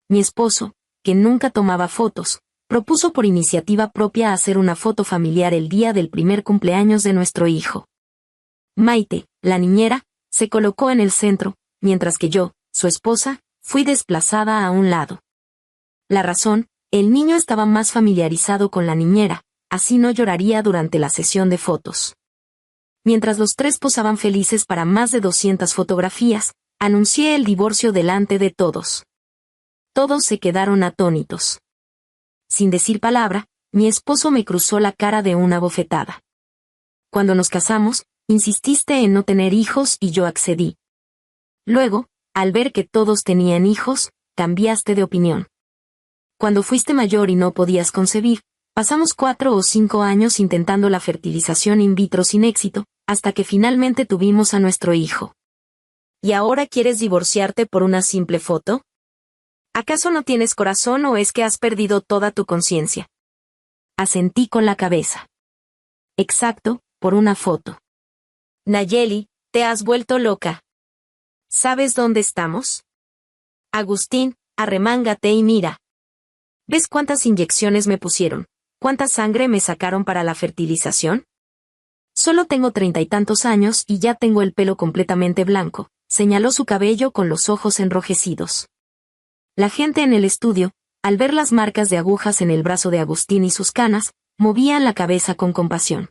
mi esposo, que nunca tomaba fotos, propuso por iniciativa propia hacer una foto familiar el día del primer cumpleaños de nuestro hijo. Maite, la niñera, se colocó en el centro, mientras que yo, su esposa, fui desplazada a un lado. La razón, el niño estaba más familiarizado con la niñera, así no lloraría durante la sesión de fotos. Mientras los tres posaban felices para más de 200 fotografías, anuncié el divorcio delante de todos. Todos se quedaron atónitos. Sin decir palabra, mi esposo me cruzó la cara de una bofetada. Cuando nos casamos, insististe en no tener hijos y yo accedí. Luego, al ver que todos tenían hijos, cambiaste de opinión. Cuando fuiste mayor y no podías concebir, pasamos 4 o 5 años intentando la fertilización in vitro sin éxito, hasta que finalmente tuvimos a nuestro hijo. ¿Y ahora quieres divorciarte por una simple foto? ¿Acaso no tienes corazón o es que has perdido toda tu conciencia? Asentí con la cabeza. Exacto, por una foto. Nayeli, te has vuelto loca. ¿Sabes dónde estamos? Agustín, arremángate y mira. ¿Ves cuántas inyecciones me pusieron? ¿Cuánta sangre me sacaron para la fertilización? Solo tengo 30 y tantos años y ya tengo el pelo completamente blanco, señaló su cabello con los ojos enrojecidos. La gente en el estudio, al ver las marcas de agujas en el brazo de Agustín y sus canas, movían la cabeza con compasión.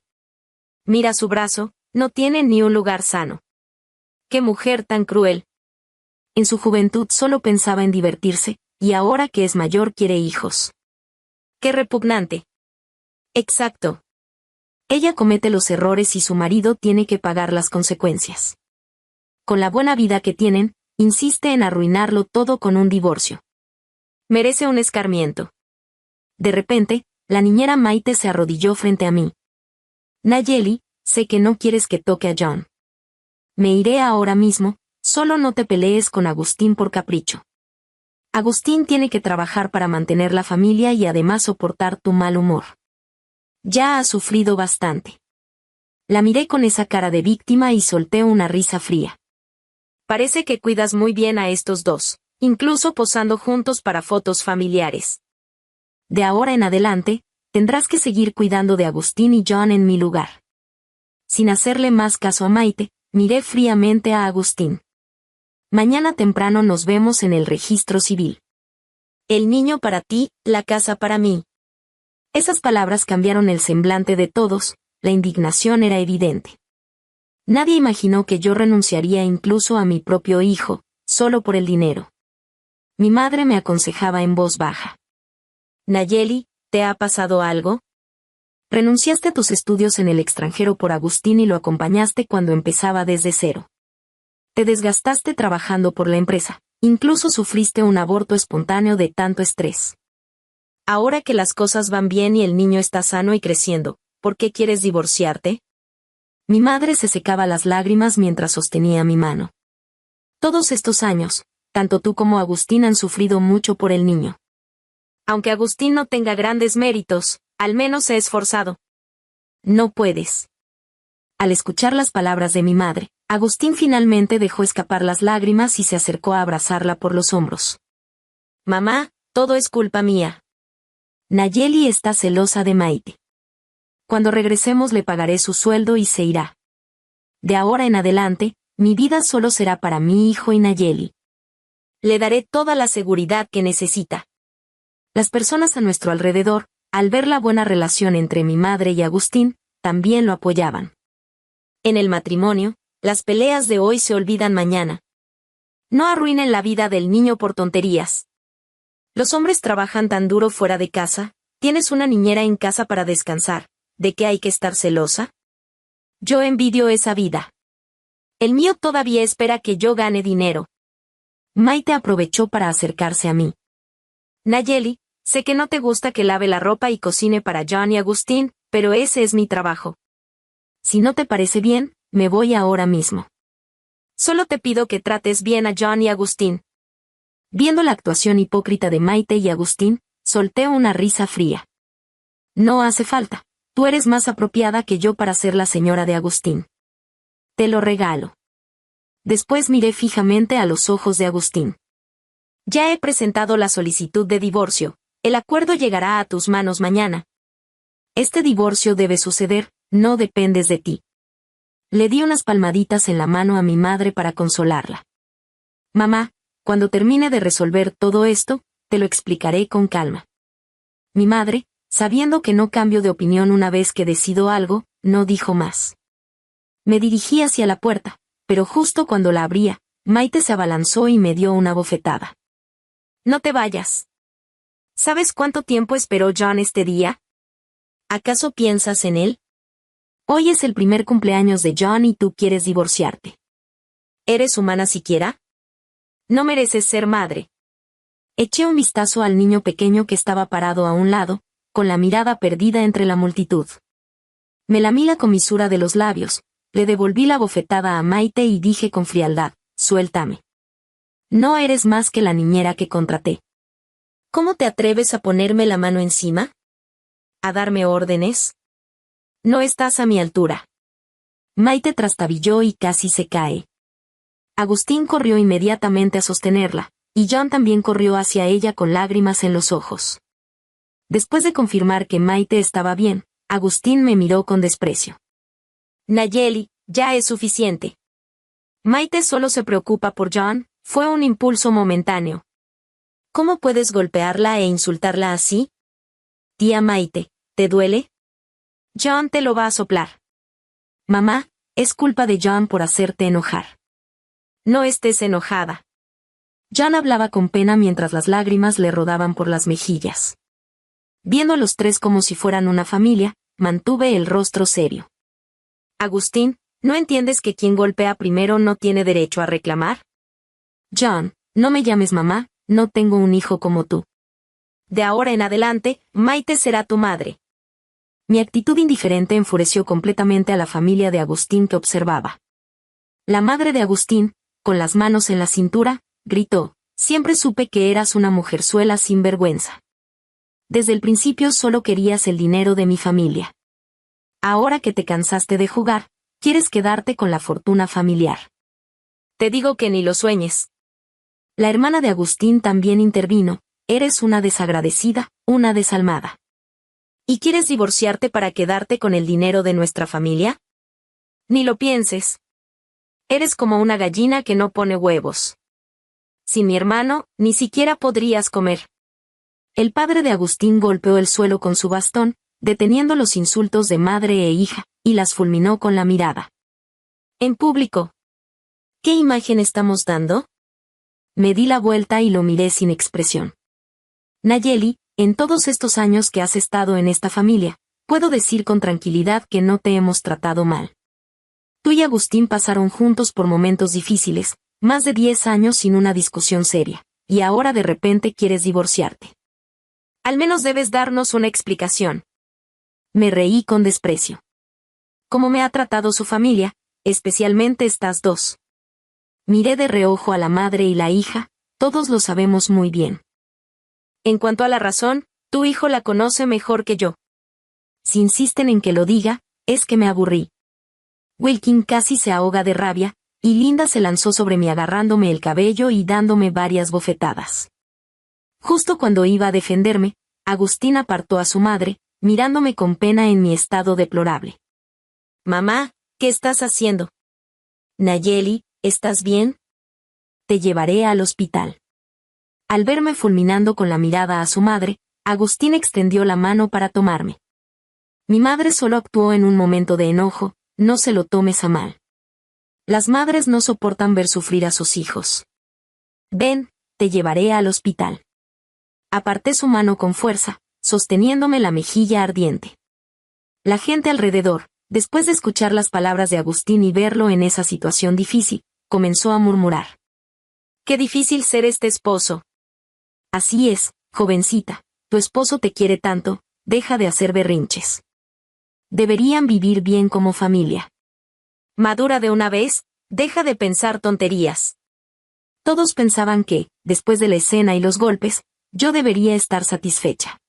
Mira su brazo, no tiene ni un lugar sano. ¡Qué mujer tan cruel! En su juventud solo pensaba en divertirse, y ahora que es mayor quiere hijos. ¡Qué repugnante! Exacto. Ella comete los errores y su marido tiene que pagar las consecuencias. Con la buena vida que tienen, insiste en arruinarlo todo con un divorcio. Merece un escarmiento. De repente, la niñera Maite se arrodilló frente a mí. Nayeli, sé que no quieres que toque a John. Me iré ahora mismo, solo no te pelees con Agustín por capricho. Agustín tiene que trabajar para mantener la familia y además soportar tu mal humor. Ya ha sufrido bastante. La miré con esa cara de víctima y solté una risa fría. Parece que cuidas muy bien a estos dos, incluso posando juntos para fotos familiares. De ahora en adelante, tendrás que seguir cuidando de Agustín y John en mi lugar. Sin hacerle más caso a Maite, miré fríamente a Agustín. Mañana temprano nos vemos en el registro civil. El niño para ti, la casa para mí. Esas palabras cambiaron el semblante de todos, la indignación era evidente. Nadie imaginó que yo renunciaría incluso a mi propio hijo, solo por el dinero. Mi madre me aconsejaba en voz baja. Nayeli, ¿te ha pasado algo? Renunciaste a tus estudios en el extranjero por Agustín y lo acompañaste cuando empezaba desde cero. Te desgastaste trabajando por la empresa, incluso sufriste un aborto espontáneo de tanto estrés. Ahora que las cosas van bien y el niño está sano y creciendo, ¿por qué quieres divorciarte? Mi madre se secaba las lágrimas mientras sostenía mi mano. Todos estos años, tanto tú como Agustín han sufrido mucho por el niño. Aunque Agustín no tenga grandes méritos, al menos se ha esforzado. No puedes. Al escuchar las palabras de mi madre, Agustín finalmente dejó escapar las lágrimas y se acercó a abrazarla por los hombros. Mamá, todo es culpa mía. Nayeli está celosa de Maite. Cuando regresemos le pagaré su sueldo y se irá. De ahora en adelante, mi vida solo será para mi hijo y Nayeli. Le daré toda la seguridad que necesita. Las personas a nuestro alrededor, al ver la buena relación entre mi madre y Agustín, también lo apoyaban. En el matrimonio, las peleas de hoy se olvidan mañana. No arruinen la vida del niño por tonterías. Los hombres trabajan tan duro fuera de casa, tienes una niñera en casa para descansar, ¿de qué hay que estar celosa? Yo envidio esa vida. El mío todavía espera que yo gane dinero. Maite aprovechó para acercarse a mí. Nayeli, sé que no te gusta que lave la ropa y cocine para John y Agustín, pero ese es mi trabajo. Si no te parece bien, me voy ahora mismo. Solo te pido que trates bien a John y Agustín. Viendo la actuación hipócrita de Maite y Agustín, solté una risa fría. No hace falta, tú eres más apropiada que yo para ser la señora de Agustín. Te lo regalo. Después miré fijamente a los ojos de Agustín. Ya he presentado la solicitud de divorcio. El acuerdo llegará a tus manos mañana. Este divorcio debe suceder, no dependes de ti. Le di unas palmaditas en la mano a mi madre para consolarla. Mamá, cuando termine de resolver todo esto, te lo explicaré con calma. Mi madre, sabiendo que no cambio de opinión una vez que decido algo, no dijo más. Me dirigí hacia la puerta, pero justo cuando la abría, Maite se abalanzó y me dio una bofetada. No te vayas. ¿Sabes cuánto tiempo esperó John este día? ¿Acaso piensas en él? Hoy es el primer cumpleaños de John y tú quieres divorciarte. ¿Eres humana siquiera? No mereces ser madre. Eché un vistazo al niño pequeño que estaba parado a un lado, con la mirada perdida entre la multitud. Me lamí la comisura de los labios, le devolví la bofetada a Maite y dije con frialdad, suéltame. No eres más que la niñera que contraté. ¿Cómo te atreves a ponerme la mano encima? ¿A darme órdenes? No estás a mi altura. Maite trastabilló y casi se cae. Agustín corrió inmediatamente a sostenerla, y John también corrió hacia ella con lágrimas en los ojos. Después de confirmar que Maite estaba bien, Agustín me miró con desprecio. Nayeli, ya es suficiente. Maite solo se preocupa por John, fue un impulso momentáneo. ¿Cómo puedes golpearla e insultarla así? Tía Maite, ¿te duele? John te lo va a soplar. Mamá, es culpa de John por hacerte enojar. No estés enojada. John hablaba con pena mientras las lágrimas le rodaban por las mejillas. Viendo a los tres como si fueran una familia, mantuve el rostro serio. Agustín, ¿no entiendes que quien golpea primero no tiene derecho a reclamar? John, no me llames mamá, no tengo un hijo como tú. De ahora en adelante, Maite será tu madre. Mi actitud indiferente enfureció completamente a la familia de Agustín que observaba. La madre de Agustín, con las manos en la cintura, gritó, siempre supe que eras una mujerzuela sin vergüenza. Desde el principio solo querías el dinero de mi familia. Ahora que te cansaste de jugar, quieres quedarte con la fortuna familiar. Te digo que ni lo sueñes. La hermana de Agustín también intervino, eres una desagradecida, una desalmada. ¿Y quieres divorciarte para quedarte con el dinero de nuestra familia? Ni lo pienses. Eres como una gallina que no pone huevos. Sin mi hermano, ni siquiera podrías comer. El padre de Agustín golpeó el suelo con su bastón, deteniendo los insultos de madre e hija, y las fulminó con la mirada. En público. ¿Qué imagen estamos dando? Me di la vuelta y lo miré sin expresión. Nayeli, en todos estos años que has estado en esta familia, puedo decir con tranquilidad que no te hemos tratado mal. Tú y Agustín pasaron juntos por momentos difíciles, más de 10 años sin una discusión seria, y ahora de repente quieres divorciarte. Al menos debes darnos una explicación. Me reí con desprecio. ¿Cómo me ha tratado su familia, especialmente estas dos? Miré de reojo a la madre y la hija, todos lo sabemos muy bien. En cuanto a la razón, tu hijo la conoce mejor que yo. Si insisten en que lo diga, es que me aburrí. Wilkin casi se ahoga de rabia, y Linda se lanzó sobre mí agarrándome el cabello y dándome varias bofetadas. Justo cuando iba a defenderme, Agustín apartó a su madre, mirándome con pena en mi estado deplorable. Mamá, ¿qué estás haciendo? Nayeli, ¿estás bien? Te llevaré al hospital. Al verme fulminando con la mirada a su madre, Agustín extendió la mano para tomarme. Mi madre solo actuó en un momento de enojo, no se lo tomes a mal. Las madres no soportan ver sufrir a sus hijos. Ven, te llevaré al hospital. Aparté su mano con fuerza, sosteniéndome la mejilla ardiente. La gente alrededor, después de escuchar las palabras de Agustín y verlo en esa situación difícil, comenzó a murmurar. Qué difícil ser este esposo. Así es, jovencita, tu esposo te quiere tanto, deja de hacer berrinches. Deberían vivir bien como familia. Madura de una vez, deja de pensar tonterías. Todos pensaban que, después de la escena y los golpes, yo debería estar satisfecha.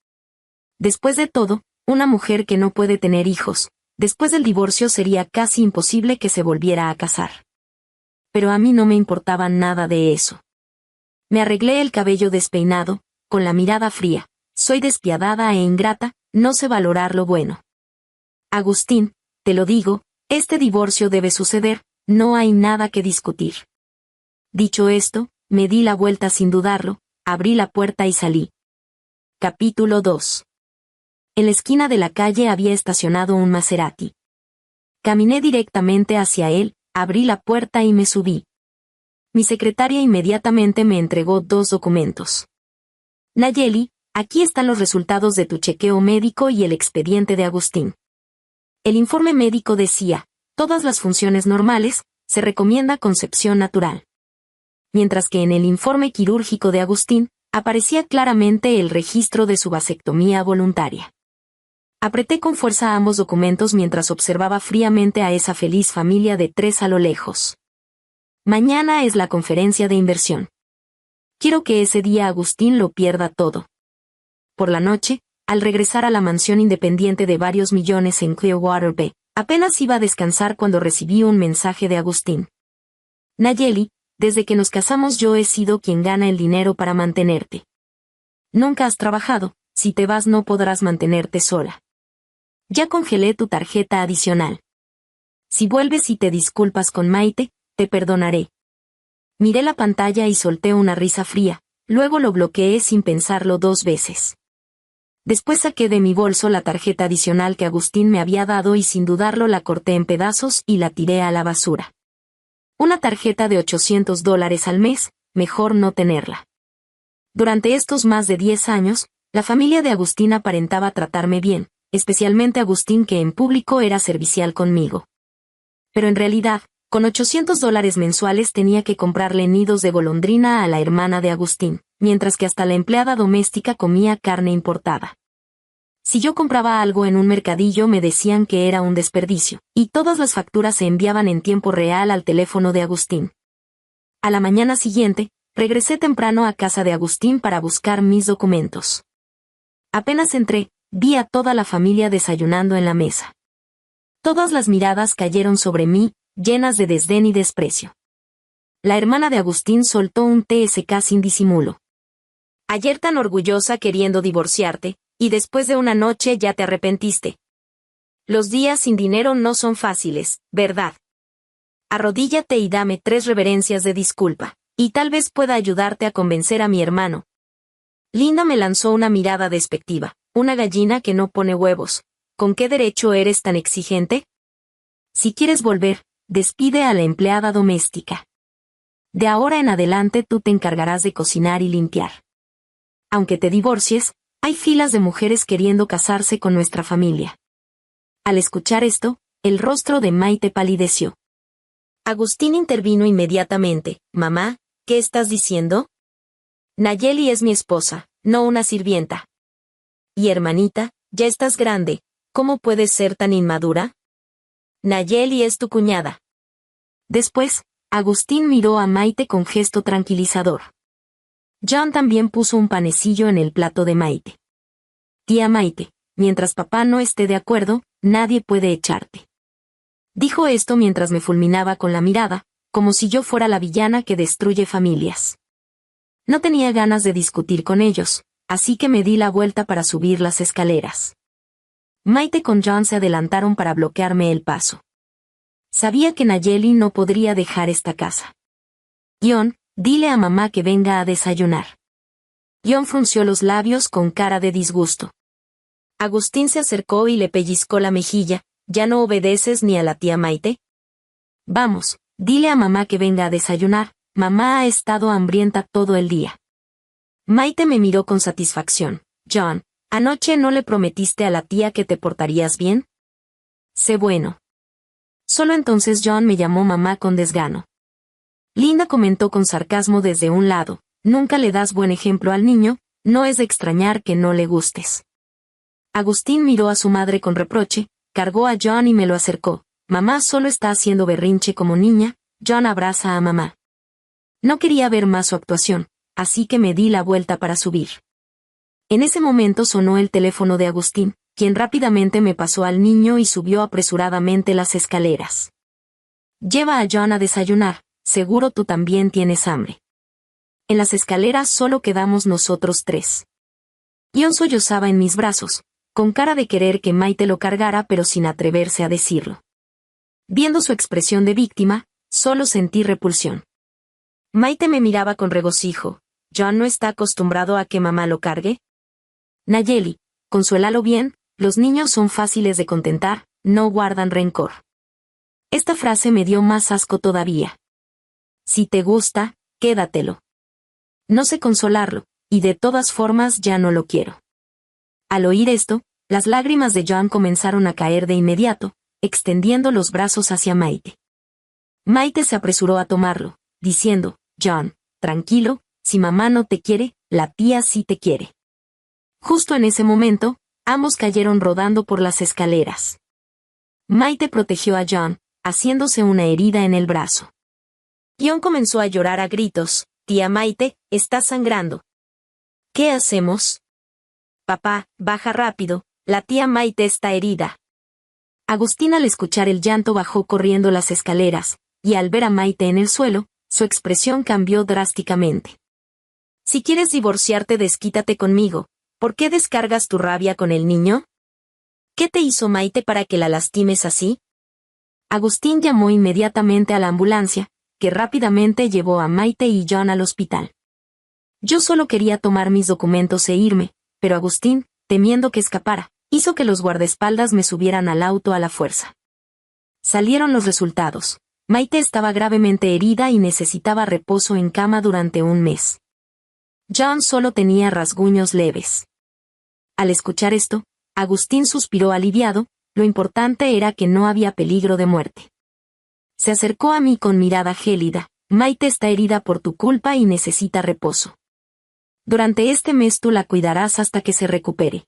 Después de todo, una mujer que no puede tener hijos, después del divorcio sería casi imposible que se volviera a casar. Pero a mí no me importaba nada de eso. Me arreglé el cabello despeinado, con la mirada fría. Soy despiadada e ingrata, no sé valorar lo bueno. Agustín, te lo digo, este divorcio debe suceder, no hay nada que discutir. Dicho esto, me di la vuelta sin dudarlo, abrí la puerta y salí. Capítulo 2. En la esquina de la calle había estacionado un Maserati. Caminé directamente hacia él, abrí la puerta y me subí. Mi secretaria inmediatamente me entregó 2 documentos. Nayeli, aquí están los resultados de tu chequeo médico y el expediente de Agustín. El informe médico decía, todas las funciones normales, se recomienda concepción natural. Mientras que en el informe quirúrgico de Agustín, aparecía claramente el registro de su vasectomía voluntaria. Apreté con fuerza ambos documentos mientras observaba fríamente a esa feliz familia de 3 a lo lejos. Mañana es la conferencia de inversión. Quiero que ese día Agustín lo pierda todo. Por la noche, al regresar a la mansión independiente de varios millones en Clearwater Bay, apenas iba a descansar cuando recibí un mensaje de Agustín. Nayeli, desde que nos casamos yo he sido quien gana el dinero para mantenerte. Nunca has trabajado, si te vas no podrás mantenerte sola. Ya congelé tu tarjeta adicional. Si vuelves y te disculpas con Maite, te perdonaré. Miré la pantalla y solté una risa fría, luego lo bloqueé sin pensarlo 2 veces. Después saqué de mi bolso la tarjeta adicional que Agustín me había dado y sin dudarlo la corté en pedazos y la tiré a la basura. Una tarjeta de $800 al mes, mejor no tenerla. Durante estos más de 10 años, la familia de Agustín aparentaba tratarme bien, especialmente Agustín que en público era servicial conmigo. Pero en realidad, con $800 mensuales tenía que comprarle nidos de golondrina a la hermana de Agustín, mientras que hasta la empleada doméstica comía carne importada. Si yo compraba algo en un mercadillo me decían que era un desperdicio, y todas las facturas se enviaban en tiempo real al teléfono de Agustín. A la mañana siguiente, regresé temprano a casa de Agustín para buscar mis documentos. Apenas entré, vi a toda la familia desayunando en la mesa. Todas las miradas cayeron sobre mí, llenas de desdén y desprecio. La hermana de Agustín soltó un TSK sin disimulo. Ayer tan orgullosa queriendo divorciarte, y después de una noche ya te arrepentiste. Los días sin dinero no son fáciles, ¿verdad? Arrodíllate y dame 3 reverencias de disculpa, y tal vez pueda ayudarte a convencer a mi hermano. Linda me lanzó una mirada despectiva, una gallina que no pone huevos. ¿Con qué derecho eres tan exigente? Si quieres volver, despide a la empleada doméstica. De ahora en adelante tú te encargarás de cocinar y limpiar. Aunque te divorcies, hay filas de mujeres queriendo casarse con nuestra familia. Al escuchar esto, el rostro de Maite palideció. Agustín intervino inmediatamente. Mamá, ¿qué estás diciendo? Nayeli es mi esposa, no una sirvienta. Y hermanita, ya estás grande, ¿cómo puedes ser tan inmadura? Nayeli es tu cuñada. Después, Agustín miró a Maite con gesto tranquilizador. John también puso un panecillo en el plato de Maite. Tía Maite, mientras papá no esté de acuerdo, nadie puede echarte. Dijo esto mientras me fulminaba con la mirada, como si yo fuera la villana que destruye familias. No tenía ganas de discutir con ellos, así que me di la vuelta para subir las escaleras. Maite con John se adelantaron para bloquearme el paso. Sabía que Nayeli no podría dejar esta casa. John, dile a mamá que venga a desayunar. John frunció los labios con cara de disgusto. Agustín se acercó y le pellizcó la mejilla. ¿Ya no obedeces ni a la tía Maite? Vamos, dile a mamá que venga a desayunar, mamá ha estado hambrienta todo el día. Maite me miró con satisfacción. John, ¿anoche no le prometiste a la tía que te portarías bien? Sé bueno. Solo entonces John me llamó mamá con desgano. Linda comentó con sarcasmo desde un lado, nunca le das buen ejemplo al niño, no es de extrañar que no le gustes. Agustín miró a su madre con reproche, cargó a John y me lo acercó. Mamá solo está haciendo berrinche como niña. John abraza a mamá. No quería ver más su actuación, así que me di la vuelta para subir. En ese momento sonó el teléfono de Agustín, quien rápidamente me pasó al niño y subió apresuradamente las escaleras. Lleva a John a desayunar, seguro tú también tienes hambre. En las escaleras solo quedamos nosotros tres. John sollozaba en mis brazos, con cara de querer que Maite lo cargara pero sin atreverse a decirlo. Viendo su expresión de víctima, solo sentí repulsión. Maite me miraba con regocijo. ¿John no está acostumbrado a que mamá lo cargue? Nayeli, consuélalo bien, los niños son fáciles de contentar, no guardan rencor. Esta frase me dio más asco todavía. Si te gusta, quédatelo. No sé consolarlo, y de todas formas ya no lo quiero. Al oír esto, las lágrimas de John comenzaron a caer de inmediato, extendiendo los brazos hacia Maite. Maite se apresuró a tomarlo, diciendo, John, tranquilo, si mamá no te quiere, la tía sí te quiere. Justo en ese momento, ambos cayeron rodando por las escaleras. Maite protegió a John, haciéndose una herida en el brazo. John comenzó a llorar a gritos. Tía Maite, está sangrando. ¿Qué hacemos? Papá, baja rápido, la tía Maite está herida. Agustín al escuchar el llanto bajó corriendo las escaleras, y al ver a Maite en el suelo, su expresión cambió drásticamente. Si quieres divorciarte, desquítate conmigo. ¿Por qué descargas tu rabia con el niño? ¿Qué te hizo Maite para que la lastimes así? Agustín llamó inmediatamente a la ambulancia, que rápidamente llevó a Maite y John al hospital. Yo solo quería tomar mis documentos e irme, pero Agustín, temiendo que escapara, hizo que los guardaespaldas me subieran al auto a la fuerza. Salieron los resultados. Maite estaba gravemente herida y necesitaba reposo en cama durante un mes. John solo tenía rasguños leves. Al escuchar esto, Agustín suspiró aliviado, lo importante era que no había peligro de muerte. Se acercó a mí con mirada gélida. Maite está herida por tu culpa y necesita reposo. Durante este mes tú la cuidarás hasta que se recupere.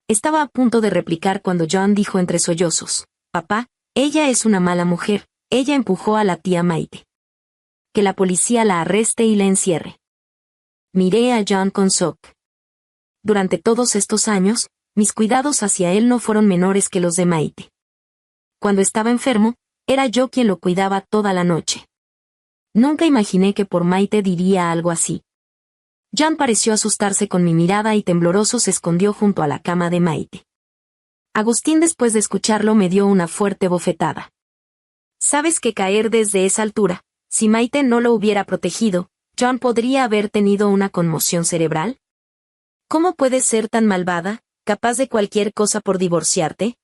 Estaba a punto de replicar cuando John dijo entre sollozos, papá, ella es una mala mujer, ella empujó a la tía Maite. Que la policía la arreste y la encierre. Miré a John con shock. Durante todos estos años, mis cuidados hacia él no fueron menores que los de Maite. Cuando estaba enfermo, era yo quien lo cuidaba toda la noche. Nunca imaginé que por Maite diría algo así. John pareció asustarse con mi mirada y tembloroso se escondió junto a la cama de Maite. Agustín después de escucharlo me dio una fuerte bofetada. ¿Sabes que caer desde esa altura, si Maite no lo hubiera protegido, John podría haber tenido una conmoción cerebral? ¿Cómo puedes ser tan malvada, capaz de cualquier cosa por divorciarte?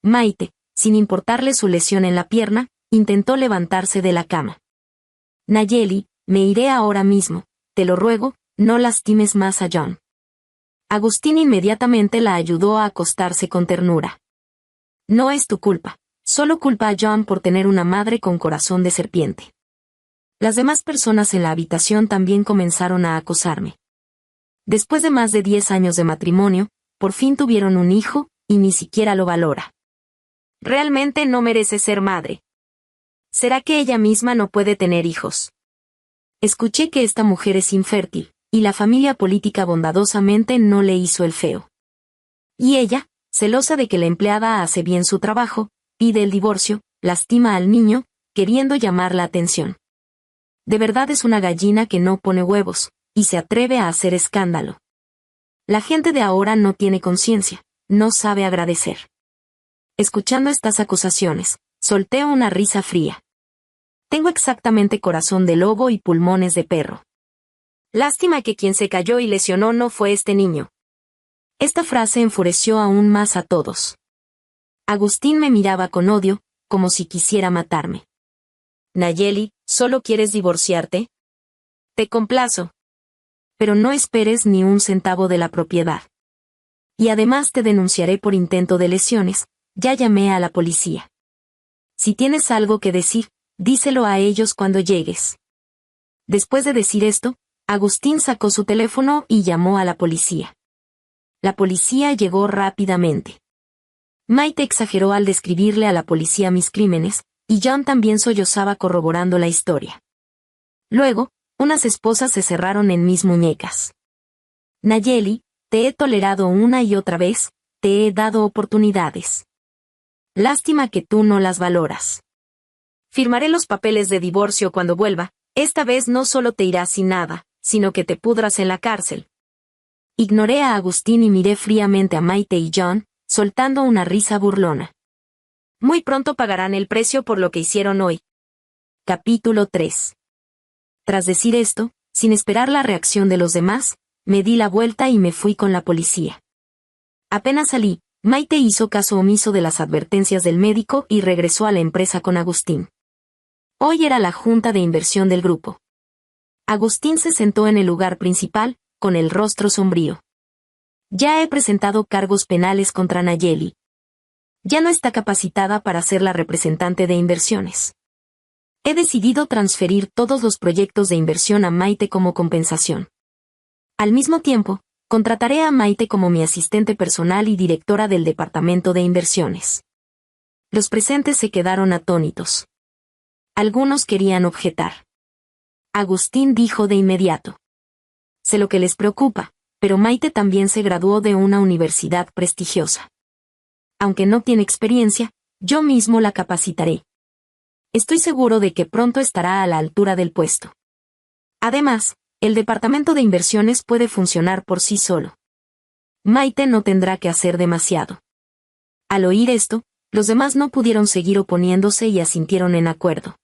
Maite, sin importarle su lesión en la pierna, intentó levantarse de la cama. Nayeli, me iré ahora mismo, te lo ruego, no lastimes más a John. Agustín inmediatamente la ayudó a acostarse con ternura. No es tu culpa, solo culpa a John por tener una madre con corazón de serpiente. Las demás personas en la habitación también comenzaron a acosarme. Después de más de 10 años de matrimonio, por fin tuvieron un hijo, y ni siquiera lo valora. Realmente no merece ser madre. ¿Será que ella misma no puede tener hijos? Escuché que esta mujer es infértil, y la familia política bondadosamente no le hizo el feo. Y ella, celosa de que la empleada hace bien su trabajo, pide el divorcio, lastima al niño, queriendo llamar la atención. De verdad es una gallina que no pone huevos, y se atreve a hacer escándalo. La gente de ahora no tiene conciencia, no sabe agradecer. Escuchando estas acusaciones, solté una risa fría. Tengo exactamente corazón de lobo y pulmones de perro. Lástima que quien se cayó y lesionó no fue este niño. Esta frase enfureció aún más a todos. Agustín me miraba con odio, como si quisiera matarme. Nayeli, ¿solo quieres divorciarte? Te complazo. Pero no esperes ni un centavo de la propiedad. Y además te denunciaré por intento de lesiones. Ya llamé a la policía. Si tienes algo que decir, díselo a ellos cuando llegues. Después de decir esto, Agustín sacó su teléfono y llamó a la policía. La policía llegó rápidamente. Maite exageró al describirle a la policía mis crímenes, y John también sollozaba corroborando la historia. Luego, unas esposas se cerraron en mis muñecas. Nayeli, te he tolerado una y otra vez, te he dado oportunidades. Lástima que tú no las valoras. Firmaré los papeles de divorcio cuando vuelva, Esta vez no solo te irás sin nada, sino que te pudras en la cárcel. Ignoré a Agustín y miré fríamente a Maite y John, soltando una risa burlona. Muy pronto pagarán el precio por lo que hicieron hoy. Capítulo 3. Tras decir esto, sin esperar la reacción de los demás, me di la vuelta y me fui con la policía. Apenas salí, Maite hizo caso omiso de las advertencias del médico y regresó a la empresa con Agustín. Hoy era la junta de inversión del grupo. Agustín se sentó en el lugar principal, con el rostro sombrío. Ya he presentado cargos penales contra Nayeli. Ya no está capacitada para ser la representante de inversiones. He decidido transferir todos los proyectos de inversión a Maite como compensación. Al mismo tiempo, contrataré a Maite como mi asistente personal y directora del departamento de inversiones. Los presentes se quedaron atónitos. Algunos querían objetar. Agustín dijo de inmediato. Sé lo que les preocupa, pero Maite también se graduó de una universidad prestigiosa. Aunque no tiene experiencia, yo mismo la capacitaré. Estoy seguro de que pronto estará a la altura del puesto. Además, el departamento de inversiones puede funcionar por sí solo. Maite no tendrá que hacer demasiado. Al oír esto, los demás no pudieron seguir oponiéndose y asintieron en acuerdo.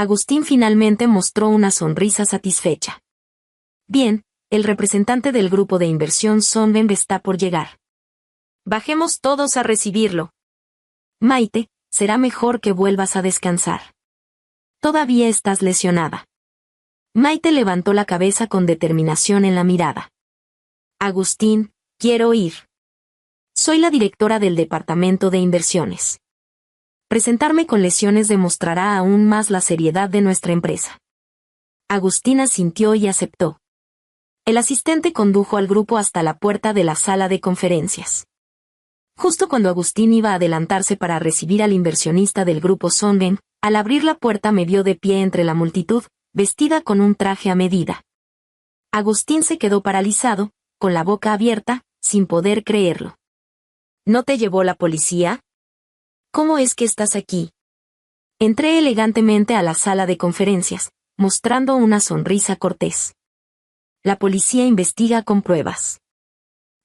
Agustín finalmente mostró una sonrisa satisfecha. Bien, el representante del grupo de inversión Sonben está por llegar. Bajemos todos a recibirlo. Maite, será mejor que vuelvas a descansar. Todavía estás lesionada. Maite levantó la cabeza con determinación en la mirada. Agustín, quiero ir. Soy la directora del departamento de inversiones. Presentarme con lesiones demostrará aún más la seriedad de nuestra empresa. Agustín asintió y aceptó. El asistente condujo al grupo hasta la puerta de la sala de conferencias. Justo cuando Agustín iba a adelantarse para recibir al inversionista del grupo Sonben, al abrir la puerta me vio de pie entre la multitud, vestida con un traje a medida. Agustín se quedó paralizado, con la boca abierta, sin poder creerlo. ¿No te llevó la policía? ¿Cómo es que estás aquí? Entré elegantemente a la sala de conferencias, mostrando una sonrisa cortés. La policía investiga con pruebas.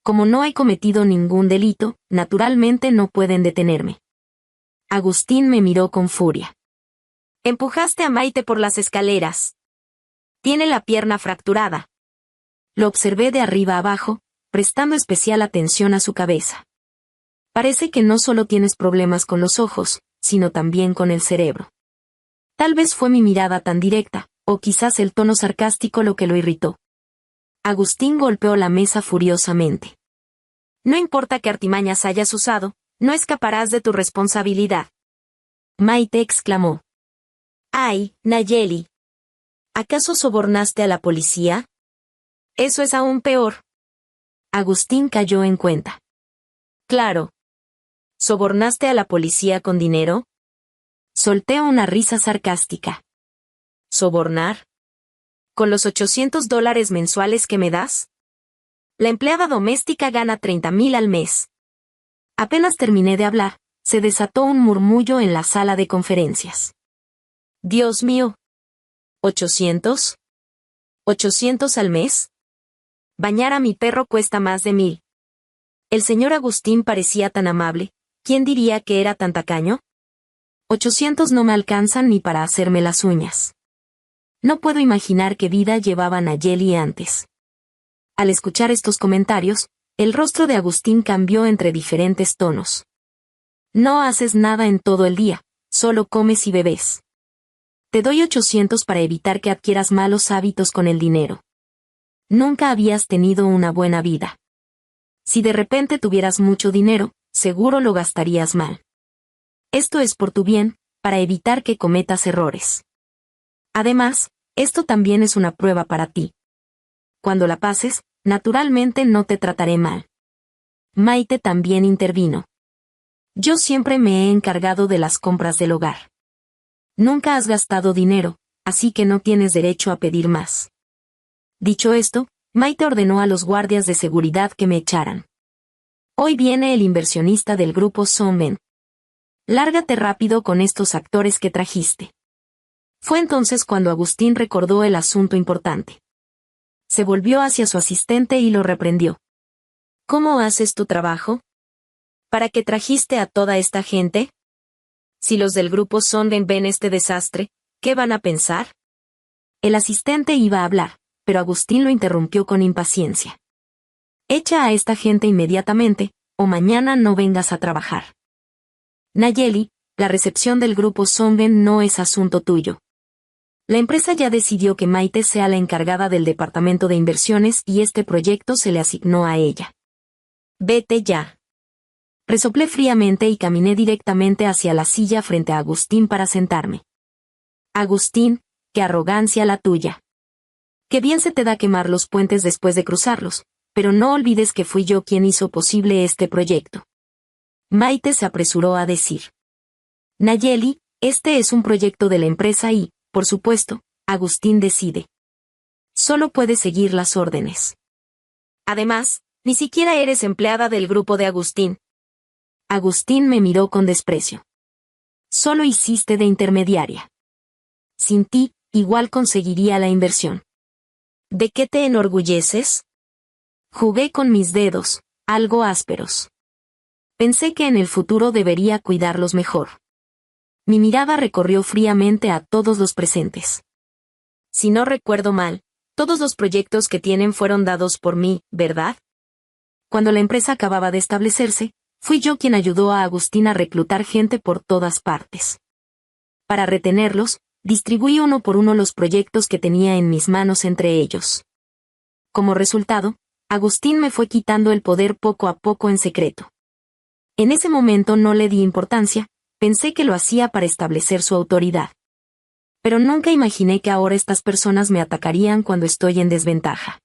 Como no he cometido ningún delito, naturalmente no pueden detenerme. Agustín me miró con furia. Empujaste a Maite por las escaleras. Tiene la pierna fracturada. Lo observé de arriba abajo, prestando especial atención a su cabeza. Parece que no solo tienes problemas con los ojos, sino también con el cerebro. Tal vez fue mi mirada tan directa, o quizás el tono sarcástico lo que lo irritó. Agustín golpeó la mesa furiosamente. No importa qué artimañas hayas usado, no escaparás de tu responsabilidad. Maite exclamó. ¡Ay, Nayeli! ¿Acaso sobornaste a la policía? Eso es aún peor. Agustín cayó en cuenta. Claro. ¿Sobornaste a la policía con dinero? Solté una risa sarcástica. ¿Sobornar? ¿Con los $800 mensuales que me das? La empleada doméstica gana 30,000 al mes. Apenas terminé de hablar, se desató un murmullo en la sala de conferencias. Dios mío. ¿800? ¿800 al mes? Bañar a mi perro cuesta más de 1,000. El señor Agustín parecía tan amable, ¿quién diría que era tan tacaño? 800 no me alcanzan ni para hacerme las uñas. No puedo imaginar qué vida llevaba Nayeli antes. Al escuchar estos comentarios, el rostro de Agustín cambió entre diferentes tonos. No haces nada en todo el día, solo comes y bebes. Te doy 800 para evitar que adquieras malos hábitos con el dinero. Nunca habías tenido una buena vida. Si de repente tuvieras mucho dinero, seguro lo gastarías mal. Esto es por tu bien, para evitar que cometas errores. Además, esto también es una prueba para ti. Cuando la pases, naturalmente no te trataré mal. Maite también intervino. Yo siempre me he encargado de las compras del hogar. Nunca has gastado dinero, así que no tienes derecho a pedir más. Dicho esto, Maite ordenó a los guardias de seguridad que me echaran. Hoy viene el inversionista del grupo Sonben. Lárgate rápido con estos actores que trajiste. Fue entonces cuando Agustín recordó el asunto importante. Se volvió hacia su asistente y lo reprendió. ¿Cómo haces tu trabajo? ¿Para qué trajiste a toda esta gente? Si los del grupo Sonden ven este desastre, ¿qué van a pensar? El asistente iba a hablar, pero Agustín lo interrumpió con impaciencia. Echa a esta gente inmediatamente, o mañana no vengas a trabajar. Nayeli, la recepción del grupo Sonden no es asunto tuyo. La empresa ya decidió que Maite sea la encargada del departamento de inversiones y este proyecto se le asignó a ella. Vete ya. Resoplé fríamente y caminé directamente hacia la silla frente a Agustín para sentarme. Agustín, qué arrogancia la tuya. Qué bien se te da quemar los puentes después de cruzarlos, pero no olvides que fui yo quien hizo posible este proyecto. Maite se apresuró a decir. Nayeli, este es un proyecto de la empresa y, por supuesto, Agustín decide. Solo puedes seguir las órdenes. Además, ni siquiera eres empleada del grupo de Agustín. Agustín me miró con desprecio. Solo hiciste de intermediaria. Sin ti, igual conseguiría la inversión. ¿De qué te enorgulleces? Jugué con mis dedos, algo ásperos. Pensé que en el futuro debería cuidarlos mejor. Mi mirada recorrió fríamente a todos los presentes. Si no recuerdo mal, todos los proyectos que tienen fueron dados por mí, ¿verdad? Cuando la empresa acababa de establecerse, fui yo quien ayudó a Agustín a reclutar gente por todas partes. Para retenerlos, distribuí uno por uno los proyectos que tenía en mis manos entre ellos. Como resultado, Agustín me fue quitando el poder poco a poco en secreto. En ese momento no le di importancia, pensé que lo hacía para establecer su autoridad. Pero nunca imaginé que ahora estas personas me atacarían cuando estoy en desventaja.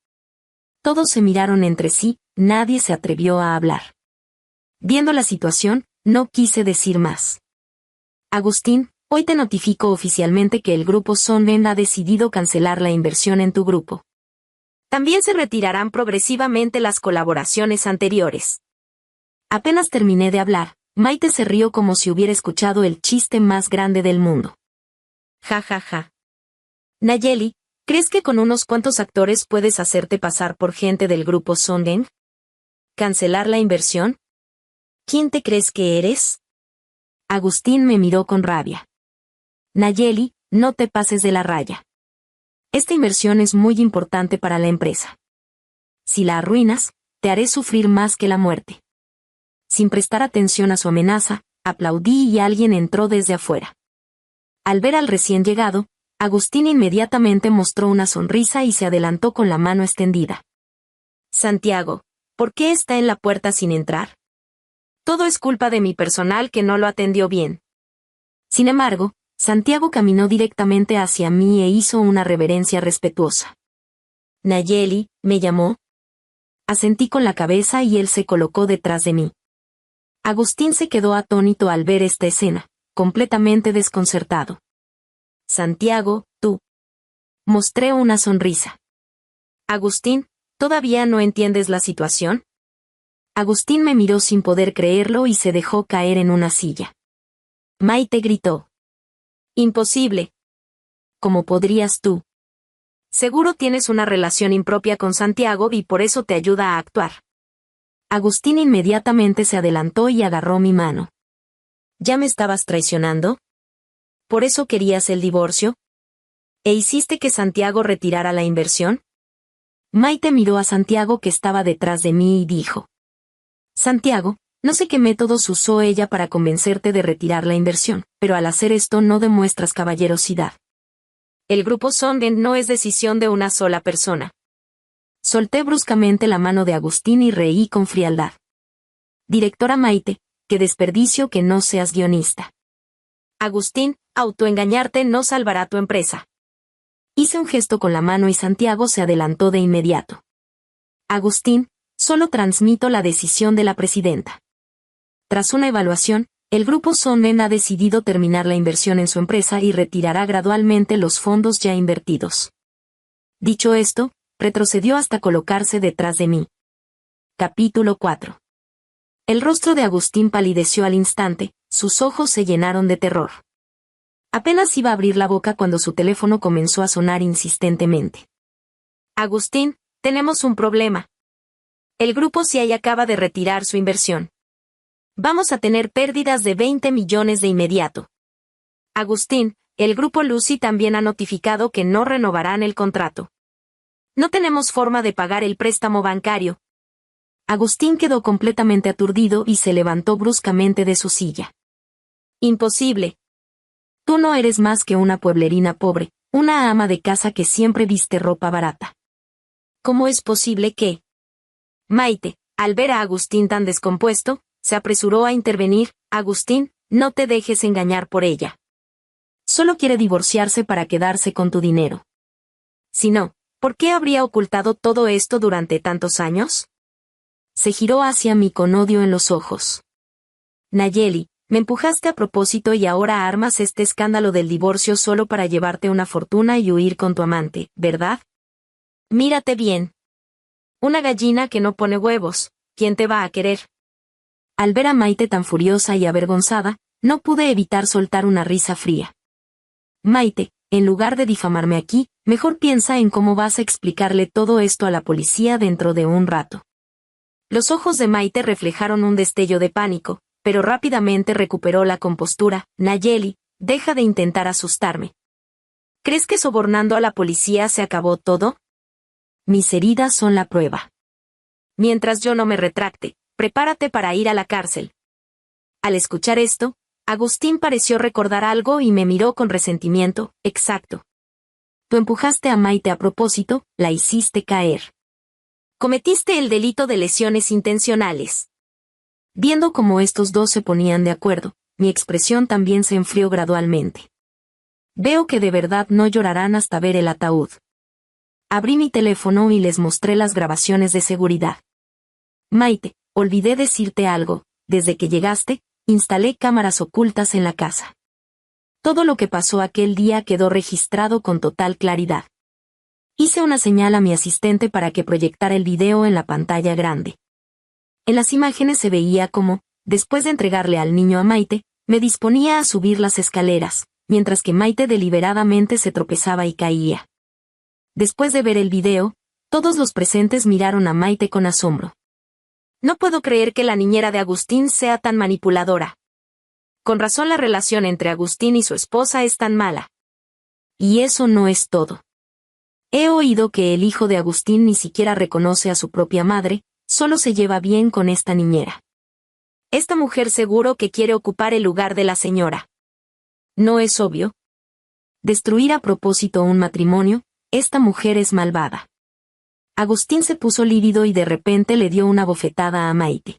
Todos se miraron entre sí, nadie se atrevió a hablar. Viendo la situación, no quise decir más. Agustín, hoy te notifico oficialmente que el grupo Sonden ha decidido cancelar la inversión en tu grupo. También se retirarán progresivamente las colaboraciones anteriores. Apenas terminé de hablar, Maite se rió como si hubiera escuchado el chiste más grande del mundo. Ja ja ja. Nayeli, ¿crees que con unos cuantos actores puedes hacerte pasar por gente del grupo Sonden? ¿Cancelar la inversión? ¿Quién te crees que eres? Agustín me miró con rabia. Nayeli, no te pases de la raya. Esta inversión es muy importante para la empresa. Si la arruinas, te haré sufrir más que la muerte. Sin prestar atención a su amenaza, aplaudí y alguien entró desde afuera. Al ver al recién llegado, Agustín inmediatamente mostró una sonrisa y se adelantó con la mano extendida. Santiago, ¿por qué está en la puerta sin entrar? Todo es culpa de mi personal que no lo atendió bien. Sin embargo, Santiago caminó directamente hacia mí e hizo una reverencia respetuosa. Nayeli, ¿me llamó? Asentí con la cabeza y él se colocó detrás de mí. Agustín se quedó atónito al ver esta escena, completamente desconcertado. Santiago, tú. Mostré una sonrisa. Agustín, ¿todavía no entiendes la situación? Agustín me miró sin poder creerlo y se dejó caer en una silla. Maite gritó. Imposible. ¿Cómo podrías tú? Seguro tienes una relación impropia con Santiago y por eso te ayuda a actuar. Agustín inmediatamente se adelantó y agarró mi mano. ¿Ya me estabas traicionando? ¿Por eso querías el divorcio? ¿E hiciste que Santiago retirara la inversión? Maite miró a Santiago que estaba detrás de mí y dijo. Santiago, no sé qué métodos usó ella para convencerte de retirar la inversión, pero al hacer esto no demuestras caballerosidad. El grupo Sonden no es decisión de una sola persona. Solté bruscamente la mano de Agustín y reí con frialdad. Directora Maite, qué desperdicio que no seas guionista. Agustín, autoengañarte no salvará tu empresa. Hice un gesto con la mano y Santiago se adelantó de inmediato. Agustín, solo transmito la decisión de la presidenta. Tras una evaluación, el grupo Sonden ha decidido terminar la inversión en su empresa y retirará gradualmente los fondos ya invertidos. Dicho esto, retrocedió hasta colocarse detrás de mí. Capítulo 4. El rostro de Agustín palideció al instante, sus ojos se llenaron de terror. Apenas iba a abrir la boca cuando su teléfono comenzó a sonar insistentemente. Agustín, tenemos un problema. El grupo CI acaba de retirar su inversión. Vamos a tener pérdidas de 20 millones de inmediato. Agustín, el grupo Lucy también ha notificado que no renovarán el contrato. No tenemos forma de pagar el préstamo bancario. Agustín quedó completamente aturdido y se levantó bruscamente de su silla. Imposible. Tú no eres más que una pueblerina pobre, una ama de casa que siempre viste ropa barata. ¿Cómo es posible que? Maite, al ver a Agustín tan descompuesto, se apresuró a intervenir. Agustín, no te dejes engañar por ella. Solo quiere divorciarse para quedarse con tu dinero. Si no, ¿por qué habría ocultado todo esto durante tantos años? Se giró hacia mí con odio en los ojos. Nayeli, me empujaste a propósito y ahora armas este escándalo del divorcio solo para llevarte una fortuna y huir con tu amante, ¿verdad? Mírate bien. Una gallina que no pone huevos, ¿quién te va a querer? Al ver a Maite tan furiosa y avergonzada, no pude evitar soltar una risa fría. Maite, en lugar de difamarme aquí, mejor piensa en cómo vas a explicarle todo esto a la policía dentro de un rato. Los ojos de Maite reflejaron un destello de pánico, pero rápidamente recuperó la compostura. Nayeli, deja de intentar asustarme. ¿Crees que sobornando a la policía se acabó todo? Mis heridas son la prueba. Mientras yo no me retracte, prepárate para ir a la cárcel. Al escuchar esto, Agustín pareció recordar algo y me miró con resentimiento. Exacto. Tú empujaste a Maite a propósito, la hiciste caer. Cometiste el delito de lesiones intencionales. Viendo cómo estos dos se ponían de acuerdo, mi expresión también se enfrió gradualmente. Veo que de verdad no llorarán hasta ver el ataúd. Abrí mi teléfono y les mostré las grabaciones de seguridad. Maite, olvidé decirte algo, desde que llegaste, instalé cámaras ocultas en la casa. Todo lo que pasó aquel día quedó registrado con total claridad. Hice una señal a mi asistente para que proyectara el video en la pantalla grande. En las imágenes se veía cómo, después de entregarle al niño a Maite, me disponía a subir las escaleras, mientras que Maite deliberadamente se tropezaba y caía. Después de ver el video, todos los presentes miraron a Maite con asombro. No puedo creer que la niñera de Agustín sea tan manipuladora. Con razón la relación entre Agustín y su esposa es tan mala. Y eso no es todo. He oído que el hijo de Agustín ni siquiera reconoce a su propia madre, solo se lleva bien con esta niñera. Esta mujer seguro que quiere ocupar el lugar de la señora. ¿No es obvio? Destruir a propósito un matrimonio, esta mujer es malvada. Agustín se puso lívido y de repente le dio una bofetada a Maite.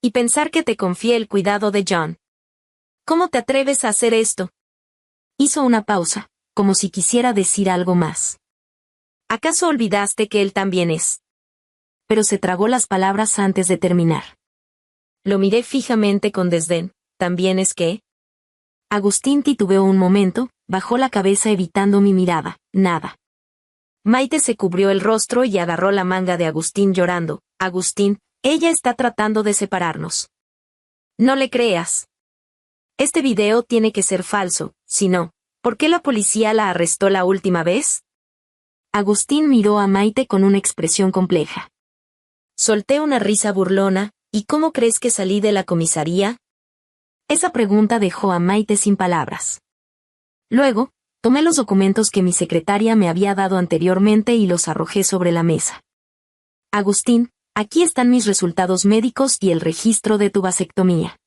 Y pensar que te confié el cuidado de John. ¿Cómo te atreves a hacer esto? Hizo una pausa, como si quisiera decir algo más. ¿Acaso olvidaste que él también es? Pero se tragó las palabras antes de terminar. Lo miré fijamente con desdén. ¿También es qué? Agustín titubeó un momento, bajó la cabeza evitando mi mirada. Nada. Maite se cubrió el rostro y agarró la manga de Agustín llorando. Agustín, ella está tratando de separarnos. No le creas. Este video tiene que ser falso, si no, ¿por qué la policía la arrestó la última vez? Agustín miró a Maite con una expresión compleja. Solté una risa burlona. ¿Y cómo crees que salí de la comisaría? Esa pregunta dejó a Maite sin palabras. Luego, tomé los documentos que mi secretaria me había dado anteriormente y los arrojé sobre la mesa. Agustín, aquí están mis resultados médicos y el registro de tu vasectomía.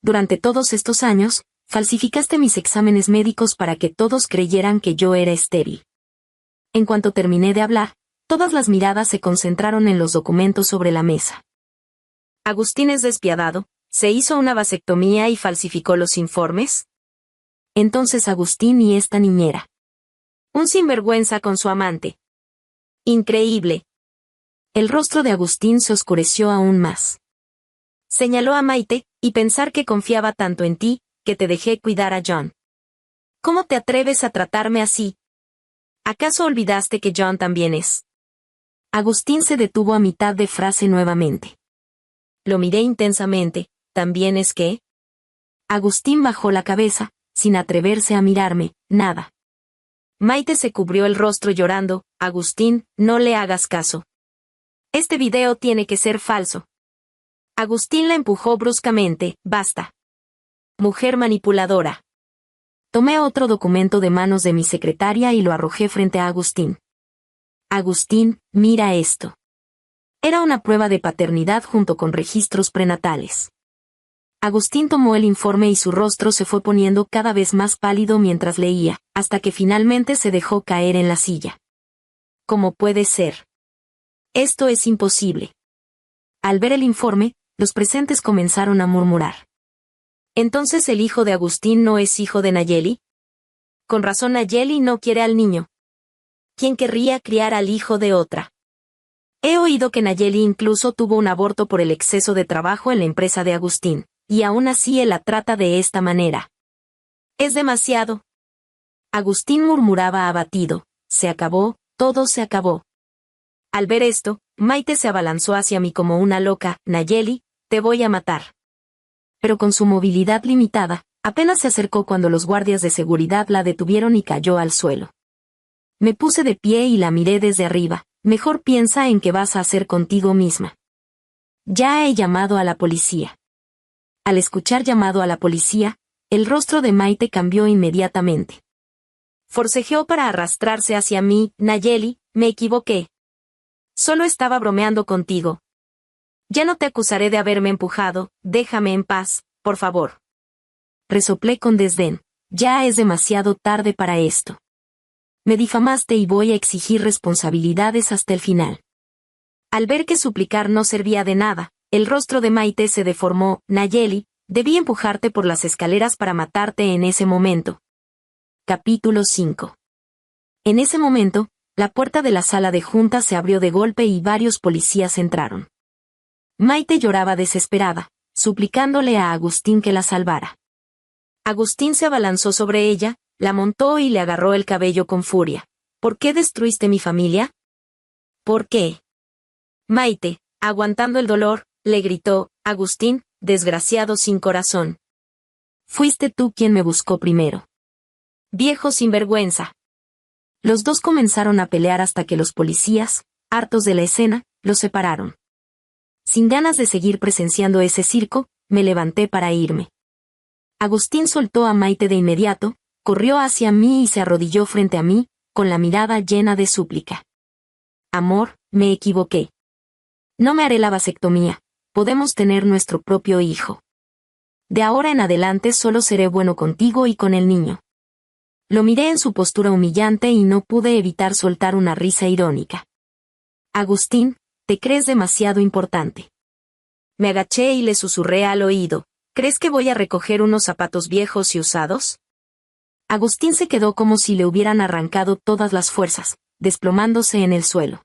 Durante todos estos años, falsificaste mis exámenes médicos para que todos creyeran que yo era estéril. En cuanto terminé de hablar, todas las miradas se concentraron en los documentos sobre la mesa. Agustín es despiadado, ¿se hizo una vasectomía y falsificó los informes? Entonces Agustín y esta niñera. Un sinvergüenza con su amante. Increíble. El rostro de Agustín se oscureció aún más. Señaló a Maite, y pensar que confiaba tanto en ti, que te dejé cuidar a John. ¿Cómo te atreves a tratarme así? ¿Acaso olvidaste que John también es? Agustín se detuvo a mitad de frase nuevamente. Lo miré intensamente, ¿también es qué? Agustín bajó la cabeza, sin atreverse a mirarme, nada. Maite se cubrió el rostro llorando. Agustín, no le hagas caso. Este video tiene que ser falso. Agustín la empujó bruscamente. Basta. Mujer manipuladora. Tomé otro documento de manos de mi secretaria y lo arrojé frente a Agustín. Agustín, mira esto. Era una prueba de paternidad junto con registros prenatales. Agustín tomó el informe y su rostro se fue poniendo cada vez más pálido mientras leía, hasta que finalmente se dejó caer en la silla. ¿Cómo puede ser? Esto es imposible. Al ver el informe, los presentes comenzaron a murmurar. ¿Entonces el hijo de Agustín no es hijo de Nayeli? Con razón Nayeli no quiere al niño. ¿Quién querría criar al hijo de otra? He oído que Nayeli incluso tuvo un aborto por el exceso de trabajo en la empresa de Agustín. Y aún así él la trata de esta manera. Es demasiado. Agustín murmuraba abatido. Se acabó, todo se acabó. Al ver esto, Maite se abalanzó hacia mí como una loca. Nayeli, te voy a matar. Pero con su movilidad limitada, apenas se acercó cuando los guardias de seguridad la detuvieron y cayó al suelo. Me puse de pie y la miré desde arriba. Mejor piensa en qué vas a hacer contigo misma. Ya he llamado a la policía. Al escuchar llamado a la policía, el rostro de Maite cambió inmediatamente. Forcejeó para arrastrarse hacia mí. Nayeli, me equivoqué. Solo estaba bromeando contigo. Ya no te acusaré de haberme empujado, déjame en paz, por favor. Resoplé con desdén. Ya es demasiado tarde para esto. Me difamaste y voy a exigir responsabilidades hasta el final. Al ver que suplicar no servía de nada, el rostro de Maite se deformó. Nayeli, debí empujarte por las escaleras para matarte en ese momento. Capítulo 5. En ese momento, la puerta de la sala de juntas se abrió de golpe y varios policías entraron. Maite lloraba desesperada, suplicándole a Agustín que la salvara. Agustín se abalanzó sobre ella, la montó y le agarró el cabello con furia. ¿Por qué destruiste mi familia? ¿Por qué? Maite, aguantando el dolor, le gritó. Agustín, desgraciado sin corazón. Fuiste tú quien me buscó primero. Viejo sinvergüenza. Los dos comenzaron a pelear hasta que los policías, hartos de la escena, los separaron. Sin ganas de seguir presenciando ese circo, me levanté para irme. Agustín soltó a Maite de inmediato, corrió hacia mí y se arrodilló frente a mí, con la mirada llena de súplica. Amor, me equivoqué. No me haré la vasectomía. Podemos tener nuestro propio hijo. De ahora en adelante solo seré bueno contigo y con el niño. Lo miré en su postura humillante y no pude evitar soltar una risa irónica. Agustín, te crees demasiado importante. Me agaché y le susurré al oído. ¿Crees que voy a recoger unos zapatos viejos y usados? Agustín se quedó como si le hubieran arrancado todas las fuerzas, desplomándose en el suelo.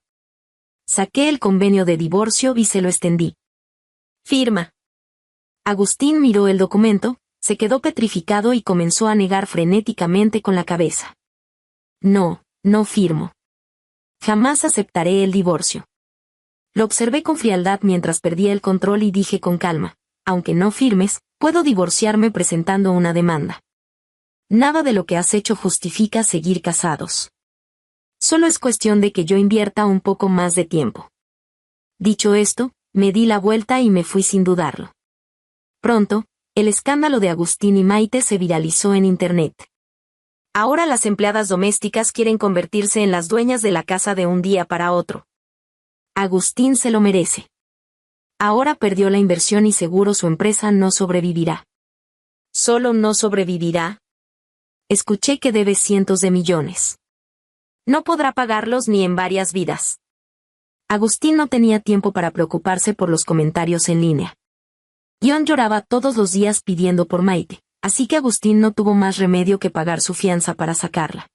Saqué el convenio de divorcio y se lo extendí. Firma. Agustín miró el documento, se quedó petrificado y comenzó a negar frenéticamente con la cabeza. No, no firmo. Jamás aceptaré el divorcio. Lo observé con frialdad mientras perdía el control y dije con calma, aunque no firmes, puedo divorciarme presentando una demanda. Nada de lo que has hecho justifica seguir casados. Solo es cuestión de que yo invierta un poco más de tiempo. Dicho esto, me di la vuelta y me fui sin dudarlo. Pronto, el escándalo de Agustín y Maite se viralizó en Internet. Ahora las empleadas domésticas quieren convertirse en las dueñas de la casa de un día para otro. Agustín se lo merece. Ahora perdió la inversión y seguro su empresa no sobrevivirá. ¿Solo no sobrevivirá? Escuché que debe cientos de millones. No podrá pagarlos ni en varias vidas. Agustín no tenía tiempo para preocuparse por los comentarios en línea. John lloraba todos los días pidiendo por Maite, así que Agustín no tuvo más remedio que pagar su fianza para sacarla.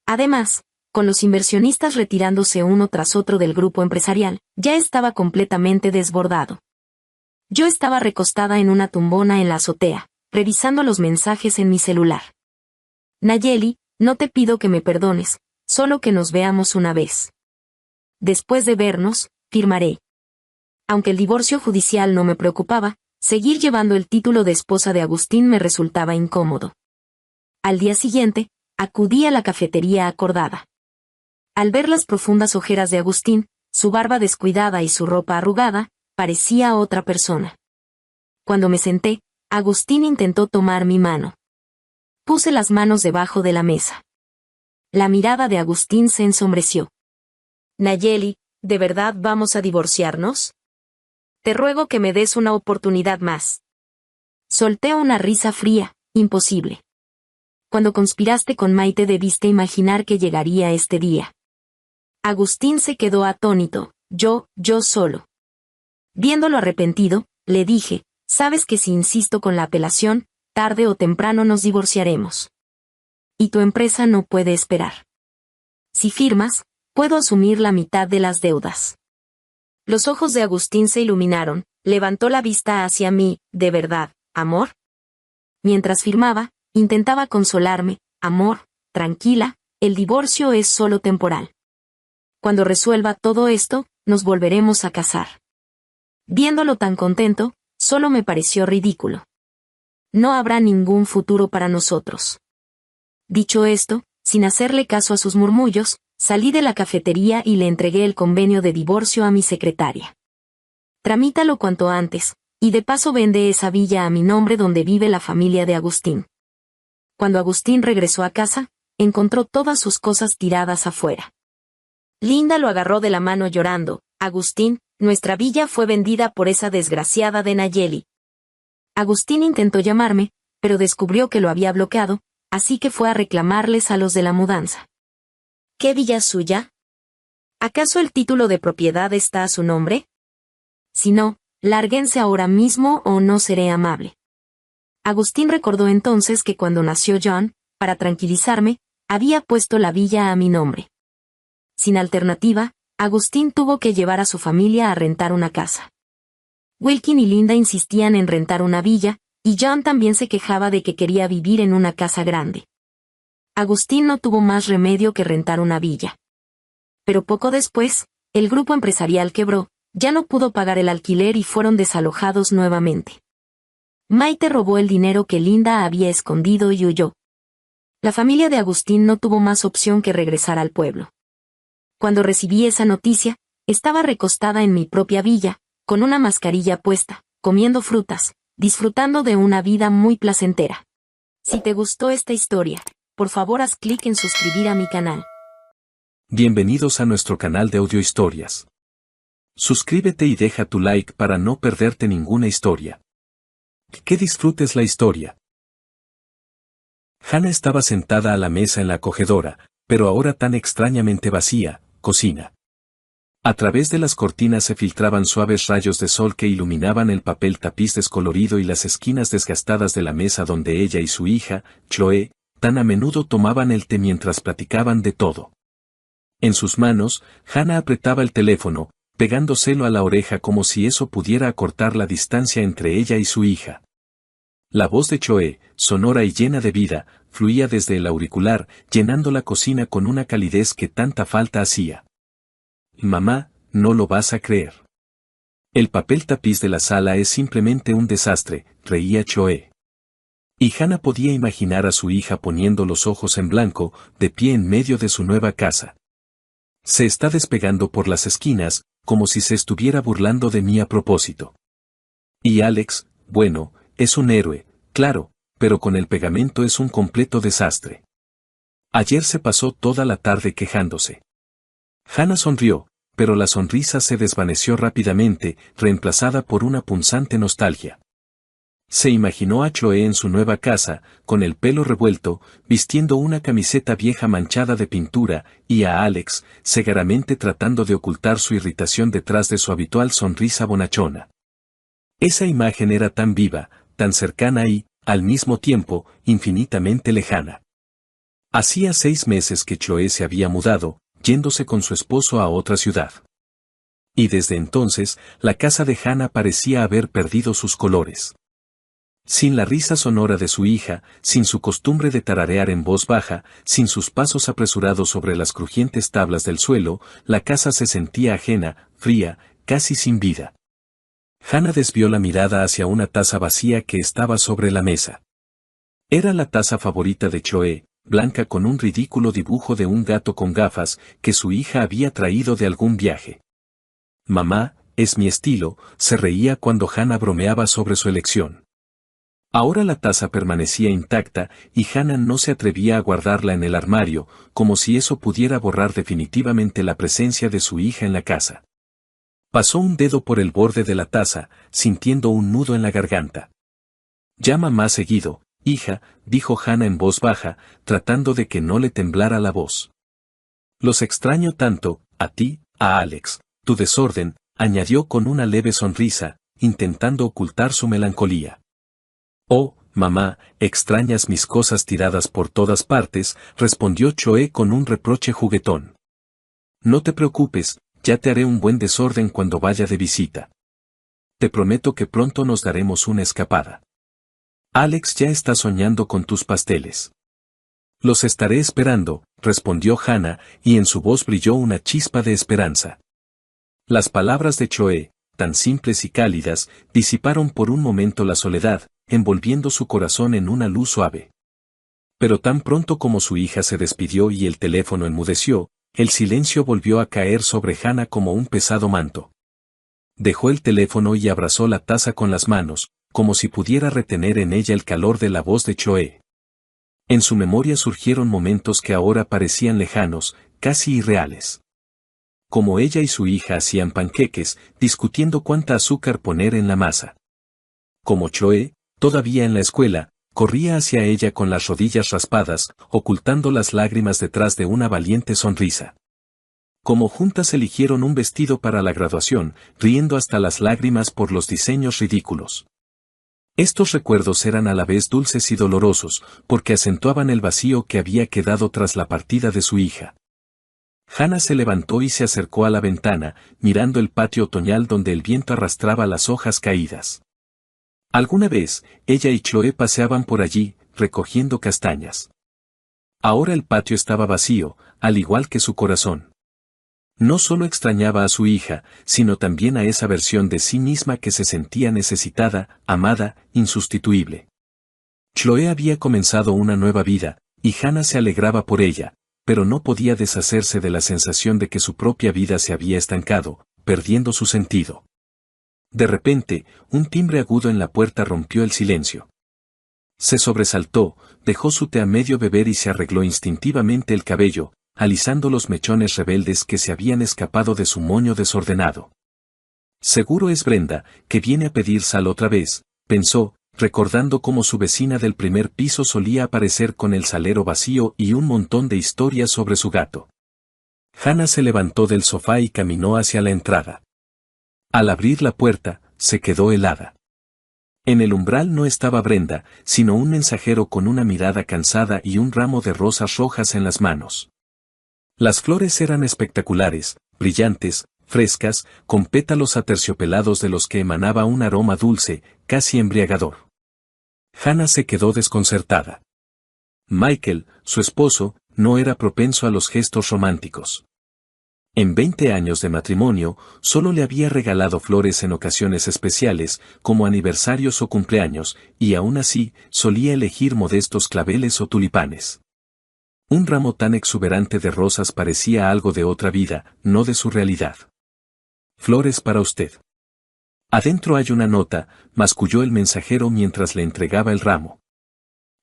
Además, con los inversionistas retirándose uno tras otro del grupo empresarial, ya estaba completamente desbordado. Yo estaba recostada en una tumbona en la azotea, revisando los mensajes en mi celular. Nayeli, no te pido que me perdones, solo que nos veamos una vez. Después de vernos, firmaré. Aunque el divorcio judicial no me preocupaba, seguir llevando el título de esposa de Agustín me resultaba incómodo. Al día siguiente, acudí a la cafetería acordada. Al ver las profundas ojeras de Agustín, su barba descuidada y su ropa arrugada, parecía otra persona. Cuando me senté, Agustín intentó tomar mi mano. Puse las manos debajo de la mesa. La mirada de Agustín se ensombreció. Nayeli, ¿de verdad vamos a divorciarnos? Te ruego que me des una oportunidad más. Solté una risa fría, imposible. Cuando conspiraste con Maite debiste imaginar que llegaría este día. Agustín se quedó atónito, yo solo. Viéndolo arrepentido, le dije, sabes que si insisto con la apelación, tarde o temprano nos divorciaremos. Y tu empresa no puede esperar. Si firmas, puedo asumir la mitad de las deudas. Los ojos de Agustín se iluminaron, levantó la vista hacia mí, ¿de verdad, amor? Mientras firmaba, intentaba consolarme, amor, tranquila, el divorcio es solo temporal. Cuando resuelva todo esto, nos volveremos a casar. Viéndolo tan contento, solo me pareció ridículo. No habrá ningún futuro para nosotros. Dicho esto, sin hacerle caso a sus murmullos, salí de la cafetería y le entregué el convenio de divorcio a mi secretaria. Tramítalo cuanto antes, y de paso vende esa villa a mi nombre donde vive la familia de Agustín. Cuando Agustín regresó a casa, encontró todas sus cosas tiradas afuera. Linda lo agarró de la mano llorando, Agustín, nuestra villa fue vendida por esa desgraciada de Nayeli. Agustín intentó llamarme, pero descubrió que lo había bloqueado, así que fue a reclamarles a los de la mudanza. ¿Qué villa suya? ¿Acaso el título de propiedad está a su nombre? Si no, lárguense ahora mismo o no seré amable. Agustín recordó entonces que cuando nació John, para tranquilizarme, había puesto la villa a mi nombre. Sin alternativa, Agustín tuvo que llevar a su familia a rentar una casa. Wilkin y Linda insistían en rentar una villa, y John también se quejaba de que quería vivir en una casa grande. Agustín no tuvo más remedio que rentar una villa. Pero poco después, el grupo empresarial quebró, ya no pudo pagar el alquiler y fueron desalojados nuevamente. Maite robó el dinero que Linda había escondido y huyó. La familia de Agustín no tuvo más opción que regresar al pueblo. Cuando recibí esa noticia, estaba recostada en mi propia villa, con una mascarilla puesta, comiendo frutas, disfrutando de una vida muy placentera. Si te gustó esta historia, por favor haz clic en suscribir a mi canal. Bienvenidos a nuestro canal de audio historias. Suscríbete y deja tu like para no perderte ninguna historia. Que disfrutes la historia. Hannah estaba sentada a la mesa en la acogedora, pero ahora tan extrañamente vacía, cocina. A través de las cortinas se filtraban suaves rayos de sol que iluminaban el papel tapiz descolorido y las esquinas desgastadas de la mesa donde ella y su hija, Chloe, tan a menudo tomaban el té mientras platicaban de todo. En sus manos, Hannah apretaba el teléfono, pegándoselo a la oreja como si eso pudiera acortar la distancia entre ella y su hija. La voz de Chloe, sonora y llena de vida, fluía desde el auricular, llenando la cocina con una calidez que tanta falta hacía. Mamá, no lo vas a creer. El papel tapiz de la sala es simplemente un desastre, reía Chloe. Y Hannah podía imaginar a su hija poniendo los ojos en blanco, de pie en medio de su nueva casa. Se está despegando por las esquinas, como si se estuviera burlando de mí a propósito. Y Alex, bueno, es un héroe, claro, pero con el pegamento es un completo desastre. Ayer se pasó toda la tarde quejándose. Hannah sonrió, pero la sonrisa se desvaneció rápidamente, reemplazada por una punzante nostalgia. Se imaginó a Chloe en su nueva casa, con el pelo revuelto, vistiendo una camiseta vieja manchada de pintura, y a Alex, cegaramente tratando de ocultar su irritación detrás de su habitual sonrisa bonachona. Esa imagen era tan viva, tan cercana y, al mismo tiempo, infinitamente lejana. Hacía 6 meses que Chloe se había mudado, yéndose con su esposo a otra ciudad. Y desde entonces, la casa de Hannah parecía haber perdido sus colores. Sin la risa sonora de su hija, sin su costumbre de tararear en voz baja, sin sus pasos apresurados sobre las crujientes tablas del suelo, la casa se sentía ajena, fría, casi sin vida. Hannah desvió la mirada hacia una taza vacía que estaba sobre la mesa. Era la taza favorita de Chloe, blanca con un ridículo dibujo de un gato con gafas que su hija había traído de algún viaje. Mamá, es mi estilo, se reía cuando Hannah bromeaba sobre su elección. Ahora la taza permanecía intacta y Hannah no se atrevía a guardarla en el armario, como si eso pudiera borrar definitivamente la presencia de su hija en la casa. Pasó un dedo por el borde de la taza, sintiendo un nudo en la garganta. Llama más seguido, hija, dijo Hannah en voz baja, tratando de que no le temblara la voz. Los extraño tanto, a ti, a Alex, tu desorden, añadió con una leve sonrisa, intentando ocultar su melancolía. Oh, mamá, extrañas mis cosas tiradas por todas partes, respondió Chloe con un reproche juguetón. No te preocupes, ya te haré un buen desorden cuando vaya de visita. Te prometo que pronto nos daremos una escapada. Alex ya está soñando con tus pasteles. Los estaré esperando, respondió Hannah, y en su voz brilló una chispa de esperanza. Las palabras de Chloe, tan simples y cálidas, disiparon por un momento la soledad, envolviendo su corazón en una luz suave. Pero tan pronto como su hija se despidió y el teléfono enmudeció, el silencio volvió a caer sobre Hannah como un pesado manto. Dejó el teléfono y abrazó la taza con las manos, como si pudiera retener en ella el calor de la voz de Chloe. En su memoria surgieron momentos que ahora parecían lejanos, casi irreales. Como ella y su hija hacían panqueques, discutiendo cuánta azúcar poner en la masa. Como Chloe, todavía en la escuela, corría hacia ella con las rodillas raspadas, ocultando las lágrimas detrás de una valiente sonrisa. Como juntas eligieron un vestido para la graduación, riendo hasta las lágrimas por los diseños ridículos. Estos recuerdos eran a la vez dulces y dolorosos, porque acentuaban el vacío que había quedado tras la partida de su hija. Hannah se levantó y se acercó a la ventana, mirando el patio otoñal donde el viento arrastraba las hojas caídas. Alguna vez, ella y Chloe paseaban por allí, recogiendo castañas. Ahora el patio estaba vacío, al igual que su corazón. No solo extrañaba a su hija, sino también a esa versión de sí misma que se sentía necesitada, amada, insustituible. Chloe había comenzado una nueva vida, y Hannah se alegraba por ella, pero no podía deshacerse de la sensación de que su propia vida se había estancado, perdiendo su sentido. De repente, un timbre agudo en la puerta rompió el silencio. Se sobresaltó, dejó su té a medio beber y se arregló instintivamente el cabello, alisando los mechones rebeldes que se habían escapado de su moño desordenado. Seguro es Brenda, que viene a pedir sal otra vez, pensó, recordando cómo su vecina del primer piso solía aparecer con el salero vacío y un montón de historias sobre su gato. Hannah se levantó del sofá y caminó hacia la entrada. Al abrir la puerta, se quedó helada. En el umbral no estaba Brenda, sino un mensajero con una mirada cansada y un ramo de rosas rojas en las manos. Las flores eran espectaculares, brillantes, frescas, con pétalos aterciopelados de los que emanaba un aroma dulce, casi embriagador. Hannah se quedó desconcertada. Michael, su esposo, no era propenso a los gestos románticos. En 20 años de matrimonio, solo le había regalado flores en ocasiones especiales, como aniversarios o cumpleaños, y aún así, solía elegir modestos claveles o tulipanes. Un ramo tan exuberante de rosas parecía algo de otra vida, no de su realidad. Flores para usted. Adentro hay una nota, masculló el mensajero mientras le entregaba el ramo.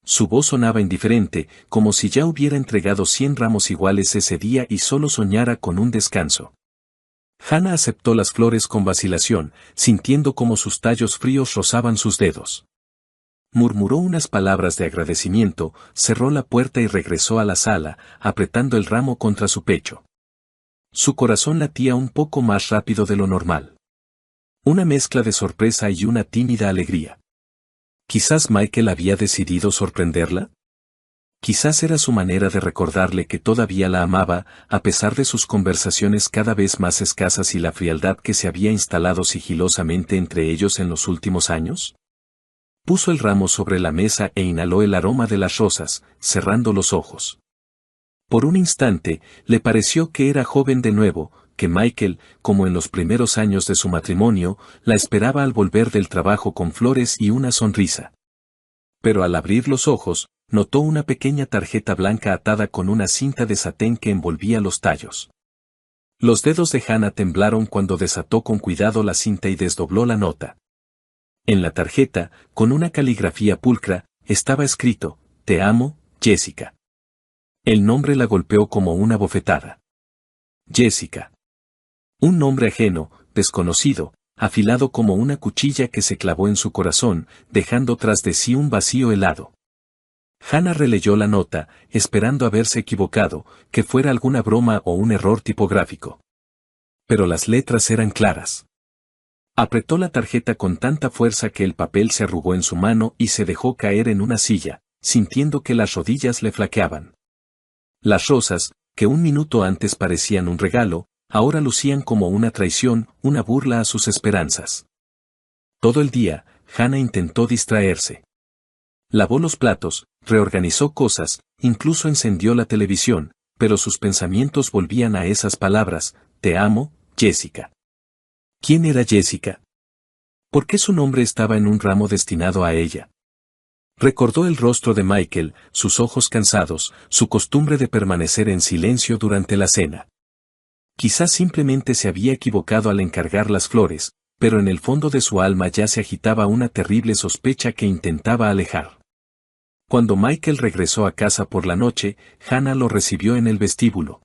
Su voz sonaba indiferente, como si ya hubiera entregado 100 ramos iguales ese día y solo soñara con un descanso. Hannah aceptó las flores con vacilación, sintiendo como sus tallos fríos rozaban sus dedos. Murmuró unas palabras de agradecimiento, cerró la puerta y regresó a la sala, apretando el ramo contra su pecho. Su corazón latía un poco más rápido de lo normal. Una mezcla de sorpresa y una tímida alegría. ¿Quizás Michael había decidido sorprenderla? Quizás era su manera de recordarle que todavía la amaba, a pesar de sus conversaciones cada vez más escasas y la frialdad que se había instalado sigilosamente entre ellos en los últimos años. Puso el ramo sobre la mesa e inhaló el aroma de las rosas, cerrando los ojos. Por un instante, le pareció que era joven de nuevo, que Michael, como en los primeros años de su matrimonio, la esperaba al volver del trabajo con flores y una sonrisa. Pero al abrir los ojos, notó una pequeña tarjeta blanca atada con una cinta de satén que envolvía los tallos. Los dedos de Hannah temblaron cuando desató con cuidado la cinta y desdobló la nota. En la tarjeta, con una caligrafía pulcra, estaba escrito: «Te amo, Jessica». El nombre la golpeó como una bofetada. Jessica. Un nombre ajeno, desconocido, afilado como una cuchilla que se clavó en su corazón, dejando tras de sí un vacío helado. Hannah releyó la nota, esperando haberse equivocado, que fuera alguna broma o un error tipográfico. Pero las letras eran claras. Apretó la tarjeta con tanta fuerza que el papel se arrugó en su mano y se dejó caer en una silla, sintiendo que las rodillas le flaqueaban. Las rosas, que un minuto antes parecían un regalo, ahora lucían como una traición, una burla a sus esperanzas. Todo el día, Hannah intentó distraerse. Lavó los platos, reorganizó cosas, incluso encendió la televisión, pero sus pensamientos volvían a esas palabras: «Te amo, Jessica». ¿Quién era Jessica? ¿Por qué su nombre estaba en un ramo destinado a ella? Recordó el rostro de Michael, sus ojos cansados, su costumbre de permanecer en silencio durante la cena. Quizás simplemente se había equivocado al encargar las flores, pero en el fondo de su alma ya se agitaba una terrible sospecha que intentaba alejar. Cuando Michael regresó a casa por la noche, Hannah lo recibió en el vestíbulo.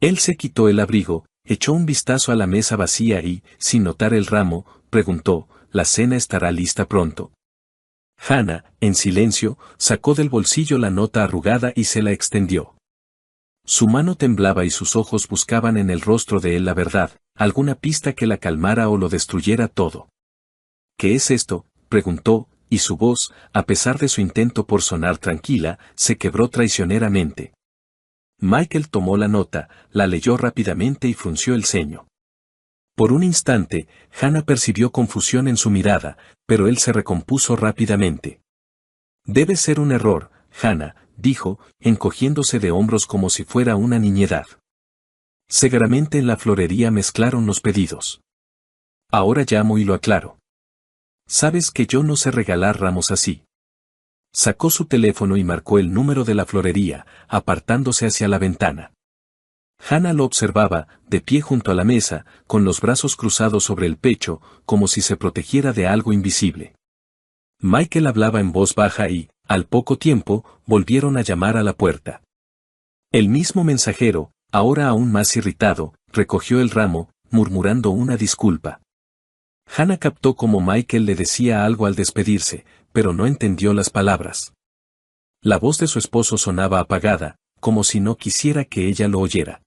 Él se quitó el abrigo, echó un vistazo a la mesa vacía y, sin notar el ramo, preguntó: «¿La cena estará lista pronto?». Hannah, en silencio, sacó del bolsillo la nota arrugada y se la extendió. Su mano temblaba y sus ojos buscaban en el rostro de él la verdad, alguna pista que la calmara o lo destruyera todo. «¿Qué es esto?», preguntó, y su voz, a pesar de su intento por sonar tranquila, se quebró traicioneramente. Michael tomó la nota, la leyó rápidamente y frunció el ceño. Por un instante, Hannah percibió confusión en su mirada, pero él se recompuso rápidamente. «Debe ser un error, Hannah», dijo, encogiéndose de hombros como si fuera una niñedad. «Seguramente en la florería mezclaron los pedidos. Ahora llamo y lo aclaro. Sabes que yo no sé regalar ramos así». Sacó su teléfono y marcó el número de la florería, apartándose hacia la ventana. Hannah lo observaba, de pie junto a la mesa, con los brazos cruzados sobre el pecho, como si se protegiera de algo invisible. Michael hablaba en voz baja y, al poco tiempo, volvieron a llamar a la puerta. El mismo mensajero, ahora aún más irritado, recogió el ramo, murmurando una disculpa. Hannah captó cómo Michael le decía algo al despedirse, pero no entendió las palabras. La voz de su esposo sonaba apagada, como si no quisiera que ella lo oyera.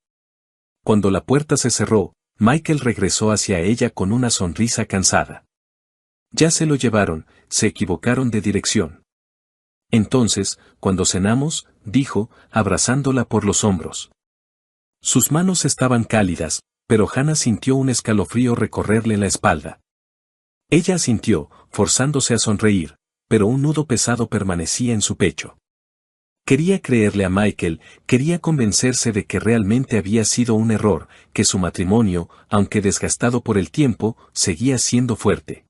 Cuando la puerta se cerró, Michael regresó hacia ella con una sonrisa cansada. «Ya se lo llevaron, se equivocaron de dirección». «Entonces, cuando cenamos», dijo, abrazándola por los hombros. Sus manos estaban cálidas, pero Hannah sintió un escalofrío recorrerle la espalda. Ella asintió, forzándose a sonreír, pero un nudo pesado permanecía en su pecho. Quería creerle a Michael, quería convencerse de que realmente había sido un error, que su matrimonio, aunque desgastado por el tiempo, seguía siendo fuerte.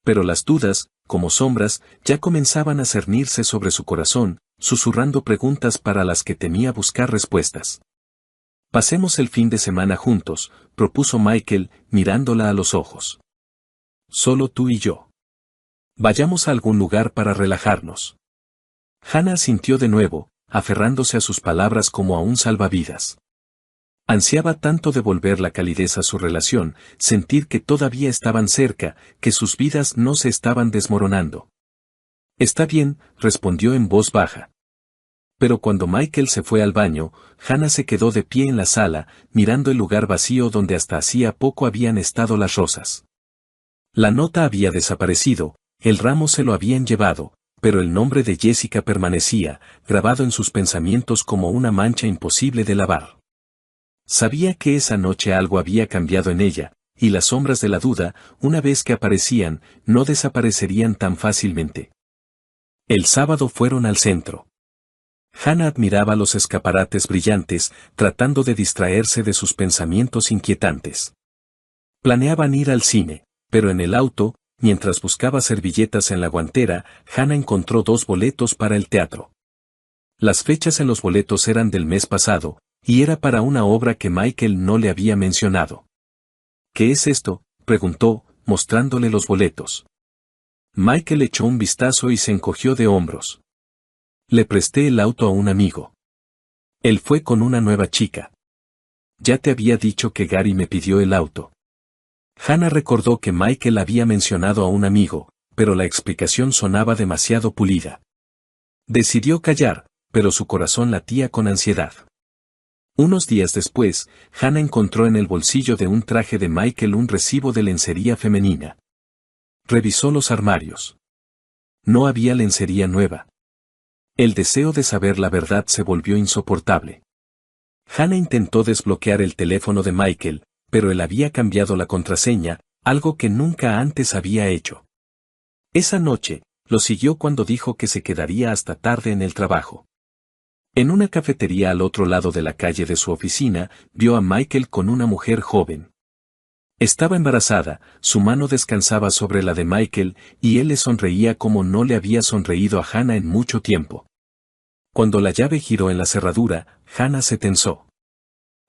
Pero las dudas, como sombras, ya comenzaban a cernirse sobre su corazón, susurrando preguntas para las que temía buscar respuestas. «Pasemos el fin de semana juntos», propuso Michael, mirándola a los ojos. «Solo tú y yo. Vayamos a algún lugar para relajarnos». Hannah asintió de nuevo, aferrándose a sus palabras como a un salvavidas. Ansiaba tanto devolver la calidez a su relación, sentir que todavía estaban cerca, que sus vidas no se estaban desmoronando. «Está bien», respondió en voz baja. Pero cuando Michael se fue al baño, Hannah se quedó de pie en la sala, mirando el lugar vacío donde hasta hacía poco habían estado las rosas. La nota había desaparecido, el ramo se lo habían llevado, pero el nombre de Jessica permanecía, grabado en sus pensamientos como una mancha imposible de lavar. Sabía que esa noche algo había cambiado en ella, y las sombras de la duda, una vez que aparecían, no desaparecerían tan fácilmente. El sábado fueron al centro. Hannah admiraba los escaparates brillantes, tratando de distraerse de sus pensamientos inquietantes. Planeaban ir al cine, pero en el auto, mientras buscaba servilletas en la guantera, Hannah encontró 2 boletos para el teatro. Las fechas en los boletos eran del mes pasado, y era para una obra que Michael no le había mencionado. ¿Qué es esto?, preguntó, mostrándole los boletos. Michael echó un vistazo y se encogió de hombros. Le presté el auto a un amigo. Él fue con una nueva chica. Ya te había dicho que Gary me pidió el auto. Hannah recordó que Michael había mencionado a un amigo, pero la explicación sonaba demasiado pulida. Decidió callar, pero su corazón latía con ansiedad. Unos días después, Hannah encontró en el bolsillo de un traje de Michael un recibo de lencería femenina. Revisó los armarios. No había lencería nueva. El deseo de saber la verdad se volvió insoportable. Hannah intentó desbloquear el teléfono de Michael, pero él había cambiado la contraseña, algo que nunca antes había hecho. Esa noche, lo siguió cuando dijo que se quedaría hasta tarde en el trabajo. En una cafetería al otro lado de la calle de su oficina, vio a Michael con una mujer joven. Estaba embarazada, su mano descansaba sobre la de Michael, y él le sonreía como no le había sonreído a Hannah en mucho tiempo. Cuando la llave giró en la cerradura, Hannah se tensó.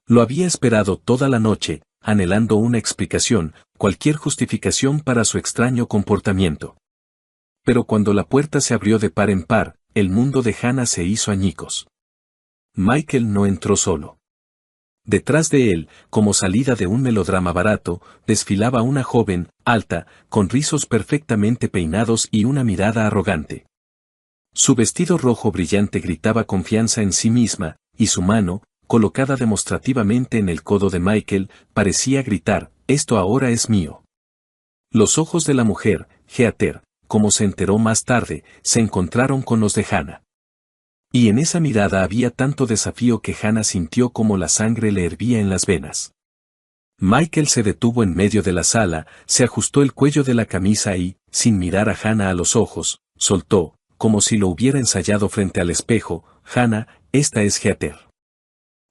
Lo había esperado toda la noche, anhelando una explicación, cualquier justificación para su extraño comportamiento. Pero cuando la puerta se abrió de par en par, el mundo de Hannah se hizo añicos. Michael no entró solo. Detrás de él, como salida de un melodrama barato, desfilaba una joven, alta, con rizos perfectamente peinados y una mirada arrogante. Su vestido rojo brillante gritaba confianza en sí misma, y su mano, colocada demostrativamente en el codo de Michael, parecía gritar, «Esto ahora es mío». Los ojos de la mujer, Heather, como se enteró más tarde, se encontraron con los de Hannah. Y en esa mirada había tanto desafío que Hannah sintió como la sangre le hervía en las venas. Michael se detuvo en medio de la sala, se ajustó el cuello de la camisa y, sin mirar a Hannah a los ojos, soltó, como si lo hubiera ensayado frente al espejo, «Hannah, esta es Heather.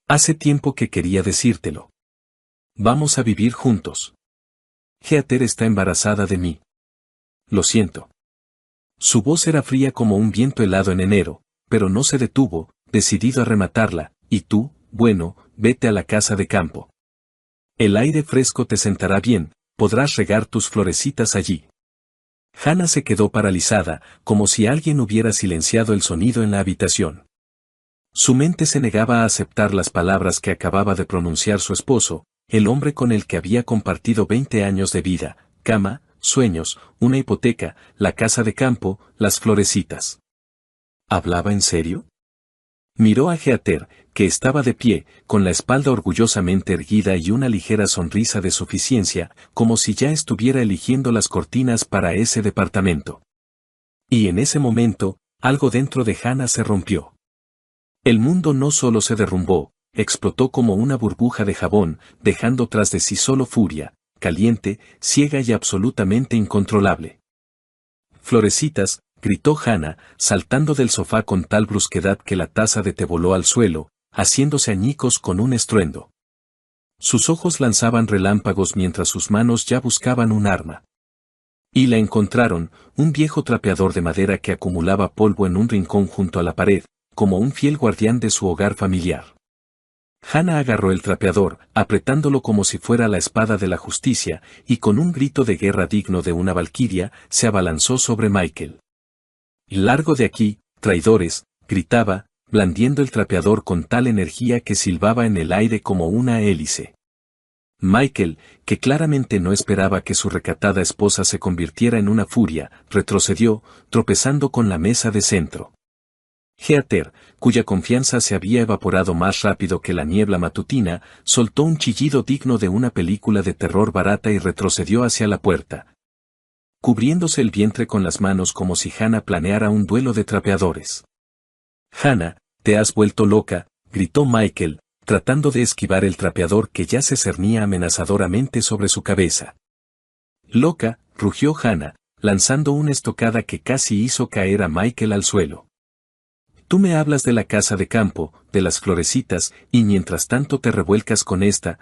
Hace tiempo que quería decírtelo. Vamos a vivir juntos. Heather está embarazada de mí. Lo siento». Su voz era fría como un viento helado en enero, pero no se detuvo, decidido a rematarla, «Y tú, bueno, vete a la casa de campo. El aire fresco te sentará bien, podrás regar tus florecitas allí». Hannah se quedó paralizada, como si alguien hubiera silenciado el sonido en la habitación. Su mente se negaba a aceptar las palabras que acababa de pronunciar su esposo, el hombre con el que había compartido 20 años de vida, cama, sueños, una hipoteca, la casa de campo, las florecitas. ¿Hablaba en serio? Miró a Heather, que estaba de pie, con la espalda orgullosamente erguida y una ligera sonrisa de suficiencia, como si ya estuviera eligiendo las cortinas para ese departamento. Y en ese momento, algo dentro de Hannah se rompió. El mundo no solo se derrumbó, explotó como una burbuja de jabón, dejando tras de sí solo furia, caliente, ciega y absolutamente incontrolable. «Florecitas», gritó Hannah, saltando del sofá con tal brusquedad que la taza de té voló al suelo, haciéndose añicos con un estruendo. Sus ojos lanzaban relámpagos mientras sus manos ya buscaban un arma. Y la encontraron, un viejo trapeador de madera que acumulaba polvo en un rincón junto a la pared, como un fiel guardián de su hogar familiar. Hannah agarró el trapeador, apretándolo como si fuera la espada de la justicia, y con un grito de guerra digno de una valquiria, se abalanzó sobre Michael. «Largo de aquí, traidores», gritaba, blandiendo el trapeador con tal energía que silbaba en el aire como una hélice. Michael, que claramente no esperaba que su recatada esposa se convirtiera en una furia, retrocedió, tropezando con la mesa de centro. Heather, cuya confianza se había evaporado más rápido que la niebla matutina, soltó un chillido digno de una película de terror barata y retrocedió hacia la puerta, cubriéndose el vientre con las manos como si Hannah planeara un duelo de trapeadores. «Hannah, te has vuelto loca», gritó Michael, tratando de esquivar el trapeador que ya se cernía amenazadoramente sobre su cabeza. «Loca», rugió Hannah, lanzando una estocada que casi hizo caer a Michael al suelo. «Tú me hablas de la casa de campo, de las florecitas, y mientras tanto te revuelcas con esta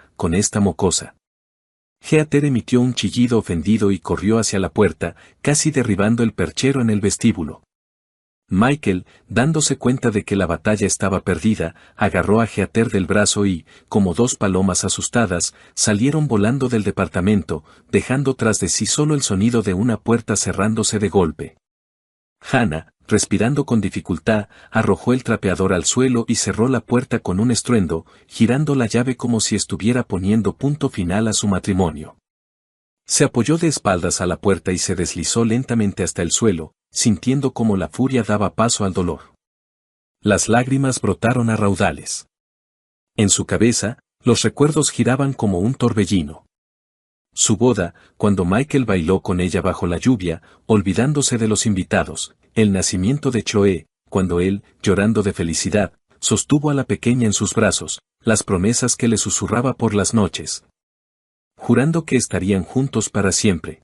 mocosa. Heather emitió un chillido ofendido y corrió hacia la puerta, casi derribando el perchero en el vestíbulo. Michael, dándose cuenta de que la batalla estaba perdida, agarró a Heather del brazo y, como dos palomas asustadas, salieron volando del departamento, dejando tras de sí solo el sonido de una puerta cerrándose de golpe. Hannah, respirando con dificultad, arrojó el trapeador al suelo y cerró la puerta con un estruendo, girando la llave como si estuviera poniendo punto final a su matrimonio. Se apoyó de espaldas a la puerta y se deslizó lentamente hasta el suelo, sintiendo cómo la furia daba paso al dolor. Las lágrimas brotaron a raudales. En su cabeza, los recuerdos giraban como un torbellino. Su boda, cuando Michael bailó con ella bajo la lluvia, olvidándose de los invitados, el nacimiento de Chloe, cuando él, llorando de felicidad, sostuvo a la pequeña en sus brazos, las promesas que le susurraba por las noches, jurando que estarían juntos para siempre.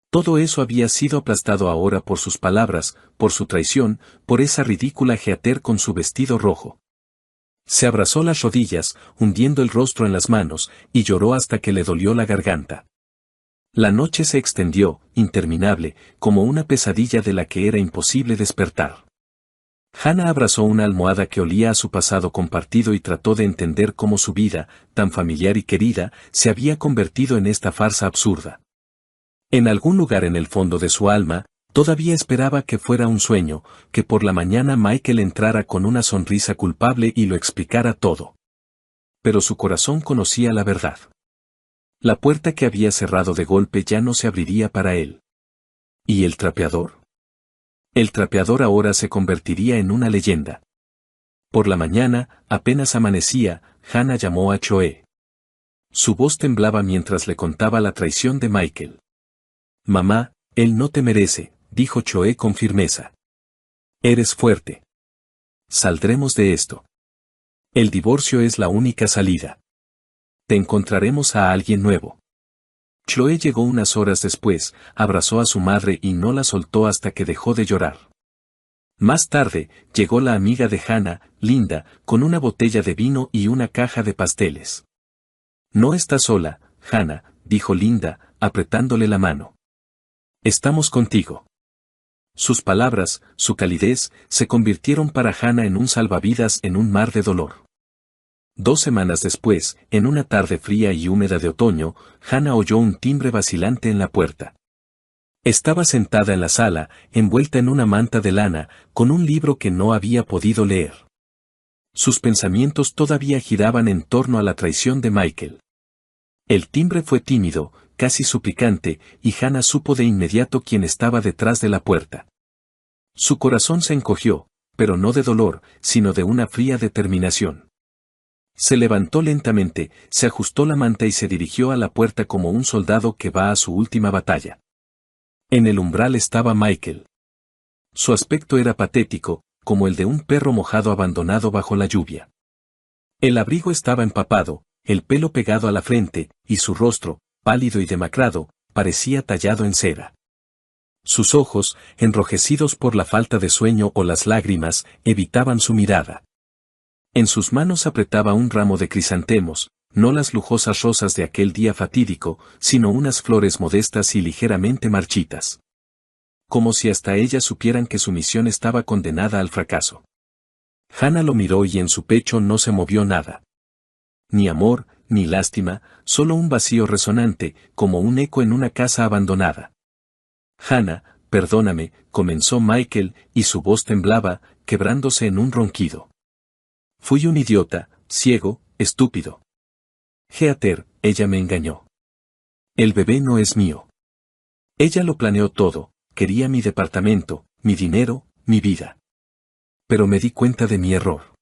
Todo eso había sido aplastado ahora por sus palabras, por su traición, por esa ridícula Heather con su vestido rojo. Se abrazó las rodillas, hundiendo el rostro en las manos, y lloró hasta que le dolió la garganta. La noche se extendió, interminable, como una pesadilla de la que era imposible despertar. Hannah abrazó una almohada que olía a su pasado compartido y trató de entender cómo su vida, tan familiar y querida, se había convertido en esta farsa absurda. En algún lugar en el fondo de su alma, todavía esperaba que fuera un sueño, que por la mañana Michael entrara con una sonrisa culpable y lo explicara todo. Pero su corazón conocía la verdad. La puerta que había cerrado de golpe ya no se abriría para él. ¿Y el trapeador? El trapeador ahora se convertiría en una leyenda. Por la mañana, apenas amanecía, Hannah llamó a Chloe. Su voz temblaba mientras le contaba la traición de Michael. «Mamá, él no te merece», dijo Chloe con firmeza. «Eres fuerte. Saldremos de esto. El divorcio es la única salida. Te encontraremos a alguien nuevo». Chloe llegó unas horas después, abrazó a su madre y no la soltó hasta que dejó de llorar. Más tarde, llegó la amiga de Hannah, Linda, con una botella de vino y una caja de pasteles. «No estás sola, Hannah», dijo Linda, apretándole la mano. «Estamos contigo». Sus palabras, su calidez, se convirtieron para Hannah en un salvavidas en un mar de dolor. 2 semanas después, en una tarde fría y húmeda de otoño, Hannah oyó un timbre vacilante en la puerta. Estaba sentada en la sala, envuelta en una manta de lana, con un libro que no había podido leer. Sus pensamientos todavía giraban en torno a la traición de Michael. El timbre fue tímido, casi suplicante, y Hannah supo de inmediato quién estaba detrás de la puerta. Su corazón se encogió, pero no de dolor, sino de una fría determinación. Se levantó lentamente, se ajustó la manta y se dirigió a la puerta como un soldado que va a su última batalla. En el umbral estaba Michael. Su aspecto era patético, como el de un perro mojado abandonado bajo la lluvia. El abrigo estaba empapado, el pelo pegado a la frente, y su rostro, pálido y demacrado, parecía tallado en cera. Sus ojos, enrojecidos por la falta de sueño o las lágrimas, evitaban su mirada. En sus manos apretaba un ramo de crisantemos, no las lujosas rosas de aquel día fatídico, sino unas flores modestas y ligeramente marchitas. Como si hasta ellas supieran que su misión estaba condenada al fracaso. Hannah lo miró y en su pecho no se movió nada. Ni amor, ni lástima, solo un vacío resonante, como un eco en una casa abandonada. «Hannah, perdóname», comenzó Michael, y su voz temblaba, quebrándose en un ronquido. «Fui un idiota, ciego, estúpido. Heather, ella me engañó. El bebé no es mío. Ella lo planeó todo, quería mi departamento, mi dinero, mi vida. Pero me di cuenta de mi error.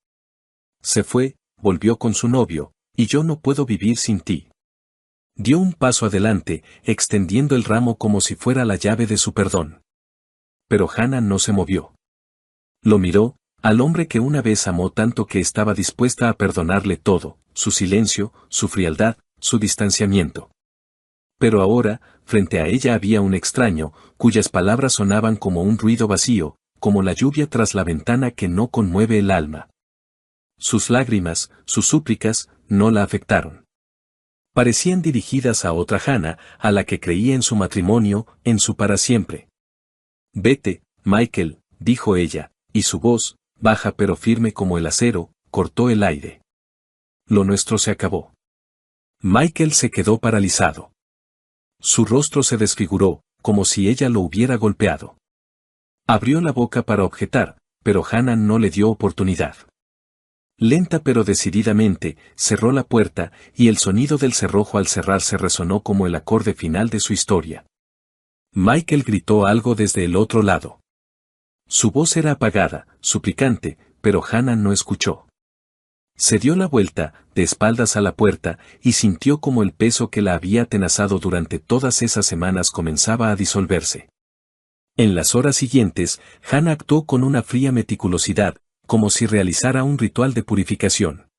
Se fue, volvió con su novio, y yo no puedo vivir sin ti». Dio un paso adelante, extendiendo el ramo como si fuera la llave de su perdón. Pero Hannah no se movió. Lo miró, al hombre que una vez amó tanto que estaba dispuesta a perdonarle todo, su silencio, su frialdad, su distanciamiento. Pero ahora, frente a ella había un extraño, cuyas palabras sonaban como un ruido vacío, como la lluvia tras la ventana que no conmueve el alma. Sus lágrimas, sus súplicas, no la afectaron. Parecían dirigidas a otra Hannah, a la que creía en su matrimonio, en su para siempre. Vete, Michael, dijo ella, y su voz, baja pero firme como el acero, cortó el aire. Lo nuestro se acabó. Michael se quedó paralizado. Su rostro se desfiguró, como si ella lo hubiera golpeado. Abrió la boca para objetar, pero Hannah no le dio oportunidad. Lenta pero decididamente, cerró la puerta, y el sonido del cerrojo al cerrarse resonó como el acorde final de su historia. Michael gritó algo desde el otro lado. Su voz era apagada, suplicante, pero Hannah no escuchó. Se dio la vuelta, de espaldas a la puerta, y sintió como el peso que la había atenazado durante todas esas semanas comenzaba a disolverse. En las horas siguientes, Hannah actuó con una fría meticulosidad, como si realizara un ritual de purificación.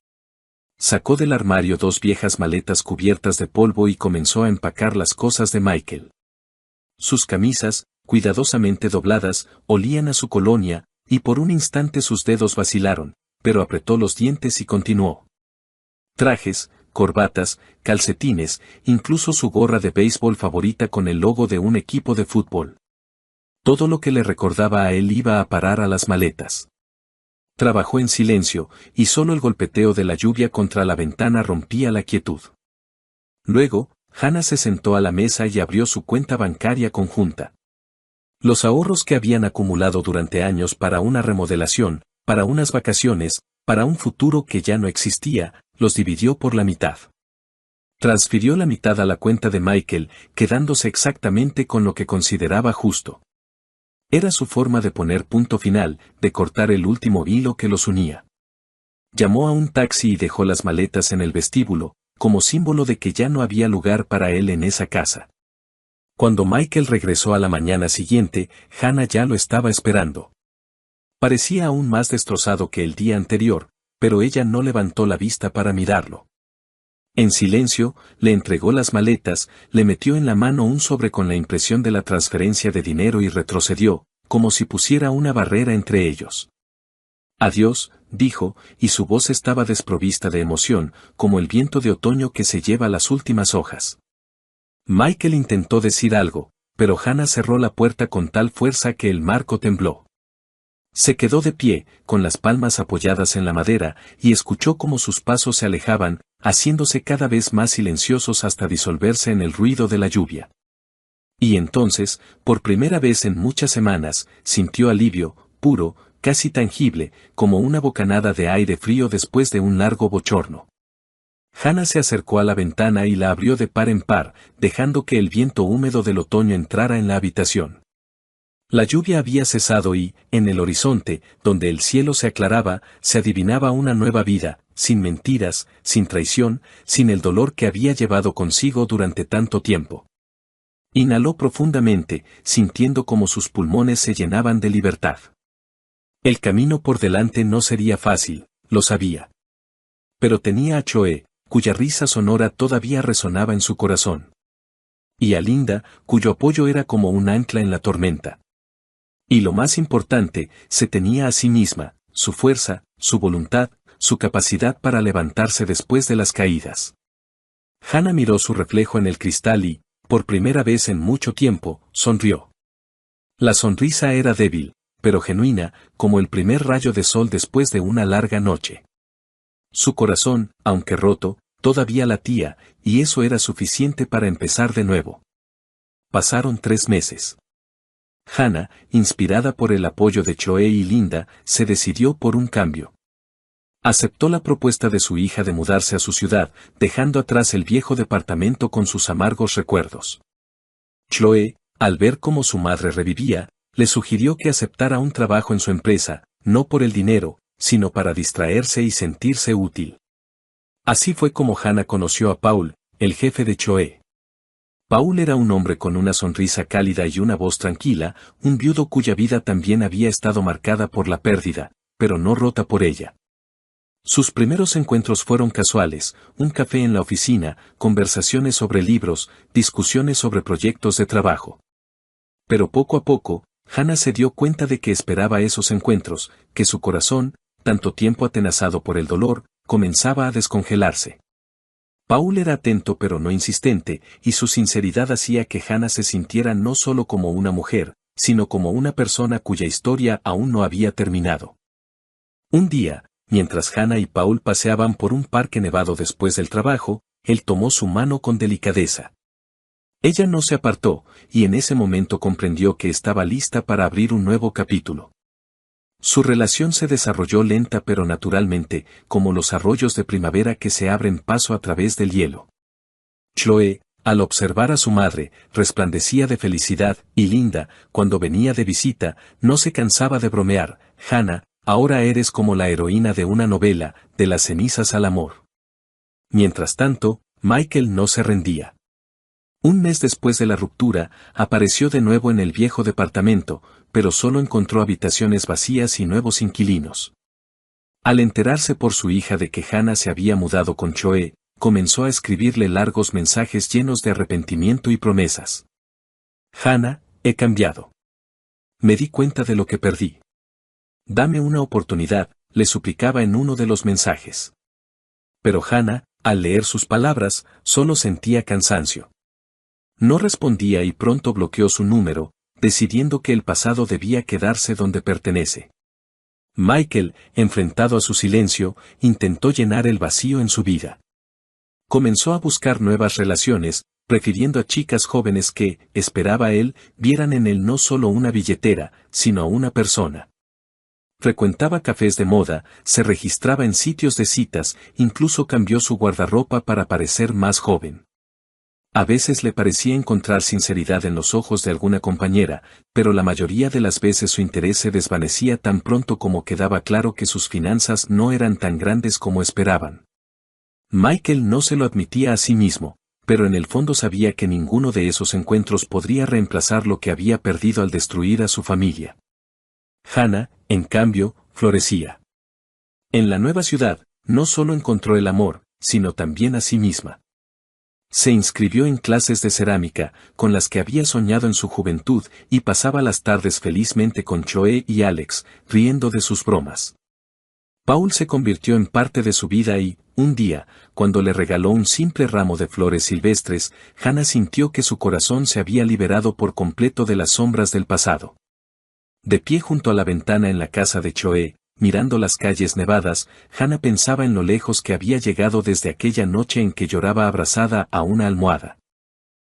Sacó del armario 2 viejas maletas cubiertas de polvo y comenzó a empacar las cosas de Michael. Sus camisas, cuidadosamente dobladas, olían a su colonia, y por un instante sus dedos vacilaron, pero apretó los dientes y continuó. Trajes, corbatas, calcetines, incluso su gorra de béisbol favorita con el logo de un equipo de fútbol. Todo lo que le recordaba a él iba a parar a las maletas. Trabajó en silencio, y solo el golpeteo de la lluvia contra la ventana rompía la quietud. Luego, Hannah se sentó a la mesa y abrió su cuenta bancaria conjunta. Los ahorros que habían acumulado durante años para una remodelación, para unas vacaciones, para un futuro que ya no existía, los dividió por la mitad. Transfirió la mitad a la cuenta de Michael, quedándose exactamente con lo que consideraba justo. Era su forma de poner punto final, de cortar el último hilo que los unía. Llamó a un taxi y dejó las maletas en el vestíbulo, como símbolo de que ya no había lugar para él en esa casa. Cuando Michael regresó a la mañana siguiente, Hannah ya lo estaba esperando. Parecía aún más destrozado que el día anterior, pero ella no levantó la vista para mirarlo. En silencio, le entregó las maletas, le metió en la mano un sobre con la impresión de la transferencia de dinero y retrocedió, como si pusiera una barrera entre ellos. Adiós, dijo, y su voz estaba desprovista de emoción, como el viento de otoño que se lleva las últimas hojas. Michael intentó decir algo, pero Hannah cerró la puerta con tal fuerza que el marco tembló. Se quedó de pie, con las palmas apoyadas en la madera, y escuchó cómo sus pasos se alejaban, haciéndose cada vez más silenciosos hasta disolverse en el ruido de la lluvia. Y entonces, por primera vez en muchas semanas, sintió alivio, puro, casi tangible, como una bocanada de aire frío después de un largo bochorno. Hannah se acercó a la ventana y la abrió de par en par, dejando que el viento húmedo del otoño entrara en la habitación. La lluvia había cesado y, en el horizonte, donde el cielo se aclaraba, se adivinaba una nueva vida, sin mentiras, sin traición, sin el dolor que había llevado consigo durante tanto tiempo. Inhaló profundamente, sintiendo como sus pulmones se llenaban de libertad. El camino por delante no sería fácil, lo sabía. Pero tenía a Choe, cuya risa sonora todavía resonaba en su corazón. Y a Linda, cuyo apoyo era como un ancla en la tormenta. Y lo más importante, se tenía a sí misma, su fuerza, su voluntad, su capacidad para levantarse después de las caídas. Hannah miró su reflejo en el cristal y, por primera vez en mucho tiempo, sonrió. La sonrisa era débil, pero genuina, como el primer rayo de sol después de una larga noche. Su corazón, aunque roto, todavía latía, y eso era suficiente para empezar de nuevo. Pasaron 3 meses. Hannah, inspirada por el apoyo de Choe y Linda, se decidió por un cambio. Aceptó la propuesta de su hija de mudarse a su ciudad, dejando atrás el viejo departamento con sus amargos recuerdos. Choe, al ver cómo su madre revivía, le sugirió que aceptara un trabajo en su empresa, no por el dinero, sino para distraerse y sentirse útil. Así fue como Hannah conoció a Paul, el jefe de Choe. Paul era un hombre con una sonrisa cálida y una voz tranquila, un viudo cuya vida también había estado marcada por la pérdida, pero no rota por ella. Sus primeros encuentros fueron casuales, un café en la oficina, conversaciones sobre libros, discusiones sobre proyectos de trabajo. Pero poco a poco, Hannah se dio cuenta de que esperaba esos encuentros, que su corazón, tanto tiempo atenazado por el dolor, comenzaba a descongelarse. Paul era atento pero no insistente, y su sinceridad hacía que Hannah se sintiera no solo como una mujer, sino como una persona cuya historia aún no había terminado. Un día, mientras Hannah y Paul paseaban por un parque nevado después del trabajo, él tomó su mano con delicadeza. Ella no se apartó, y en ese momento comprendió que estaba lista para abrir un nuevo capítulo. Su relación se desarrolló lenta pero naturalmente, como los arroyos de primavera que se abren paso a través del hielo. Chloe, al observar a su madre, resplandecía de felicidad, y Linda, cuando venía de visita, no se cansaba de bromear: Hannah, ahora eres como la heroína de una novela, de las cenizas al amor. Mientras tanto, Michael no se rendía. Un mes después de la ruptura, apareció de nuevo en el viejo departamento, pero solo encontró habitaciones vacías y nuevos inquilinos. Al enterarse por su hija de que Hannah se había mudado con Chloe, comenzó a escribirle largos mensajes llenos de arrepentimiento y promesas. Hannah, he cambiado. Me di cuenta de lo que perdí. Dame una oportunidad, le suplicaba en uno de los mensajes. Pero Hannah, al leer sus palabras, solo sentía cansancio. No respondía y pronto bloqueó su número, decidiendo que el pasado debía quedarse donde pertenece. Michael, enfrentado a su silencio, intentó llenar el vacío en su vida. Comenzó a buscar nuevas relaciones, prefiriendo a chicas jóvenes que, esperaba él, vieran en él no solo una billetera, sino a una persona. Frecuentaba cafés de moda, se registraba en sitios de citas, incluso cambió su guardarropa para parecer más joven. A veces le parecía encontrar sinceridad en los ojos de alguna compañera, pero la mayoría de las veces su interés se desvanecía tan pronto como quedaba claro que sus finanzas no eran tan grandes como esperaban. Michael no se lo admitía a sí mismo, pero en el fondo sabía que ninguno de esos encuentros podría reemplazar lo que había perdido al destruir a su familia. Hannah, en cambio, florecía. En la nueva ciudad, no solo encontró el amor, sino también a sí misma. Se inscribió en clases de cerámica, con las que había soñado en su juventud, y pasaba las tardes felizmente con Chloe y Alex, riendo de sus bromas. Paul se convirtió en parte de su vida y, un día, cuando le regaló un simple ramo de flores silvestres, Hannah sintió que su corazón se había liberado por completo de las sombras del pasado. De pie junto a la ventana en la casa de Chloe, mirando las calles nevadas, Hannah pensaba en lo lejos que había llegado desde aquella noche en que lloraba abrazada a una almohada.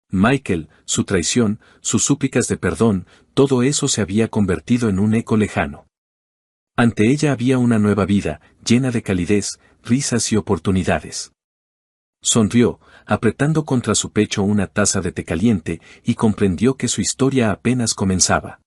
Michael, su traición, sus súplicas de perdón, todo eso se había convertido en un eco lejano. Ante ella había una nueva vida, llena de calidez, risas y oportunidades. Sonrió, apretando contra su pecho una taza de té caliente, y comprendió que su historia apenas comenzaba.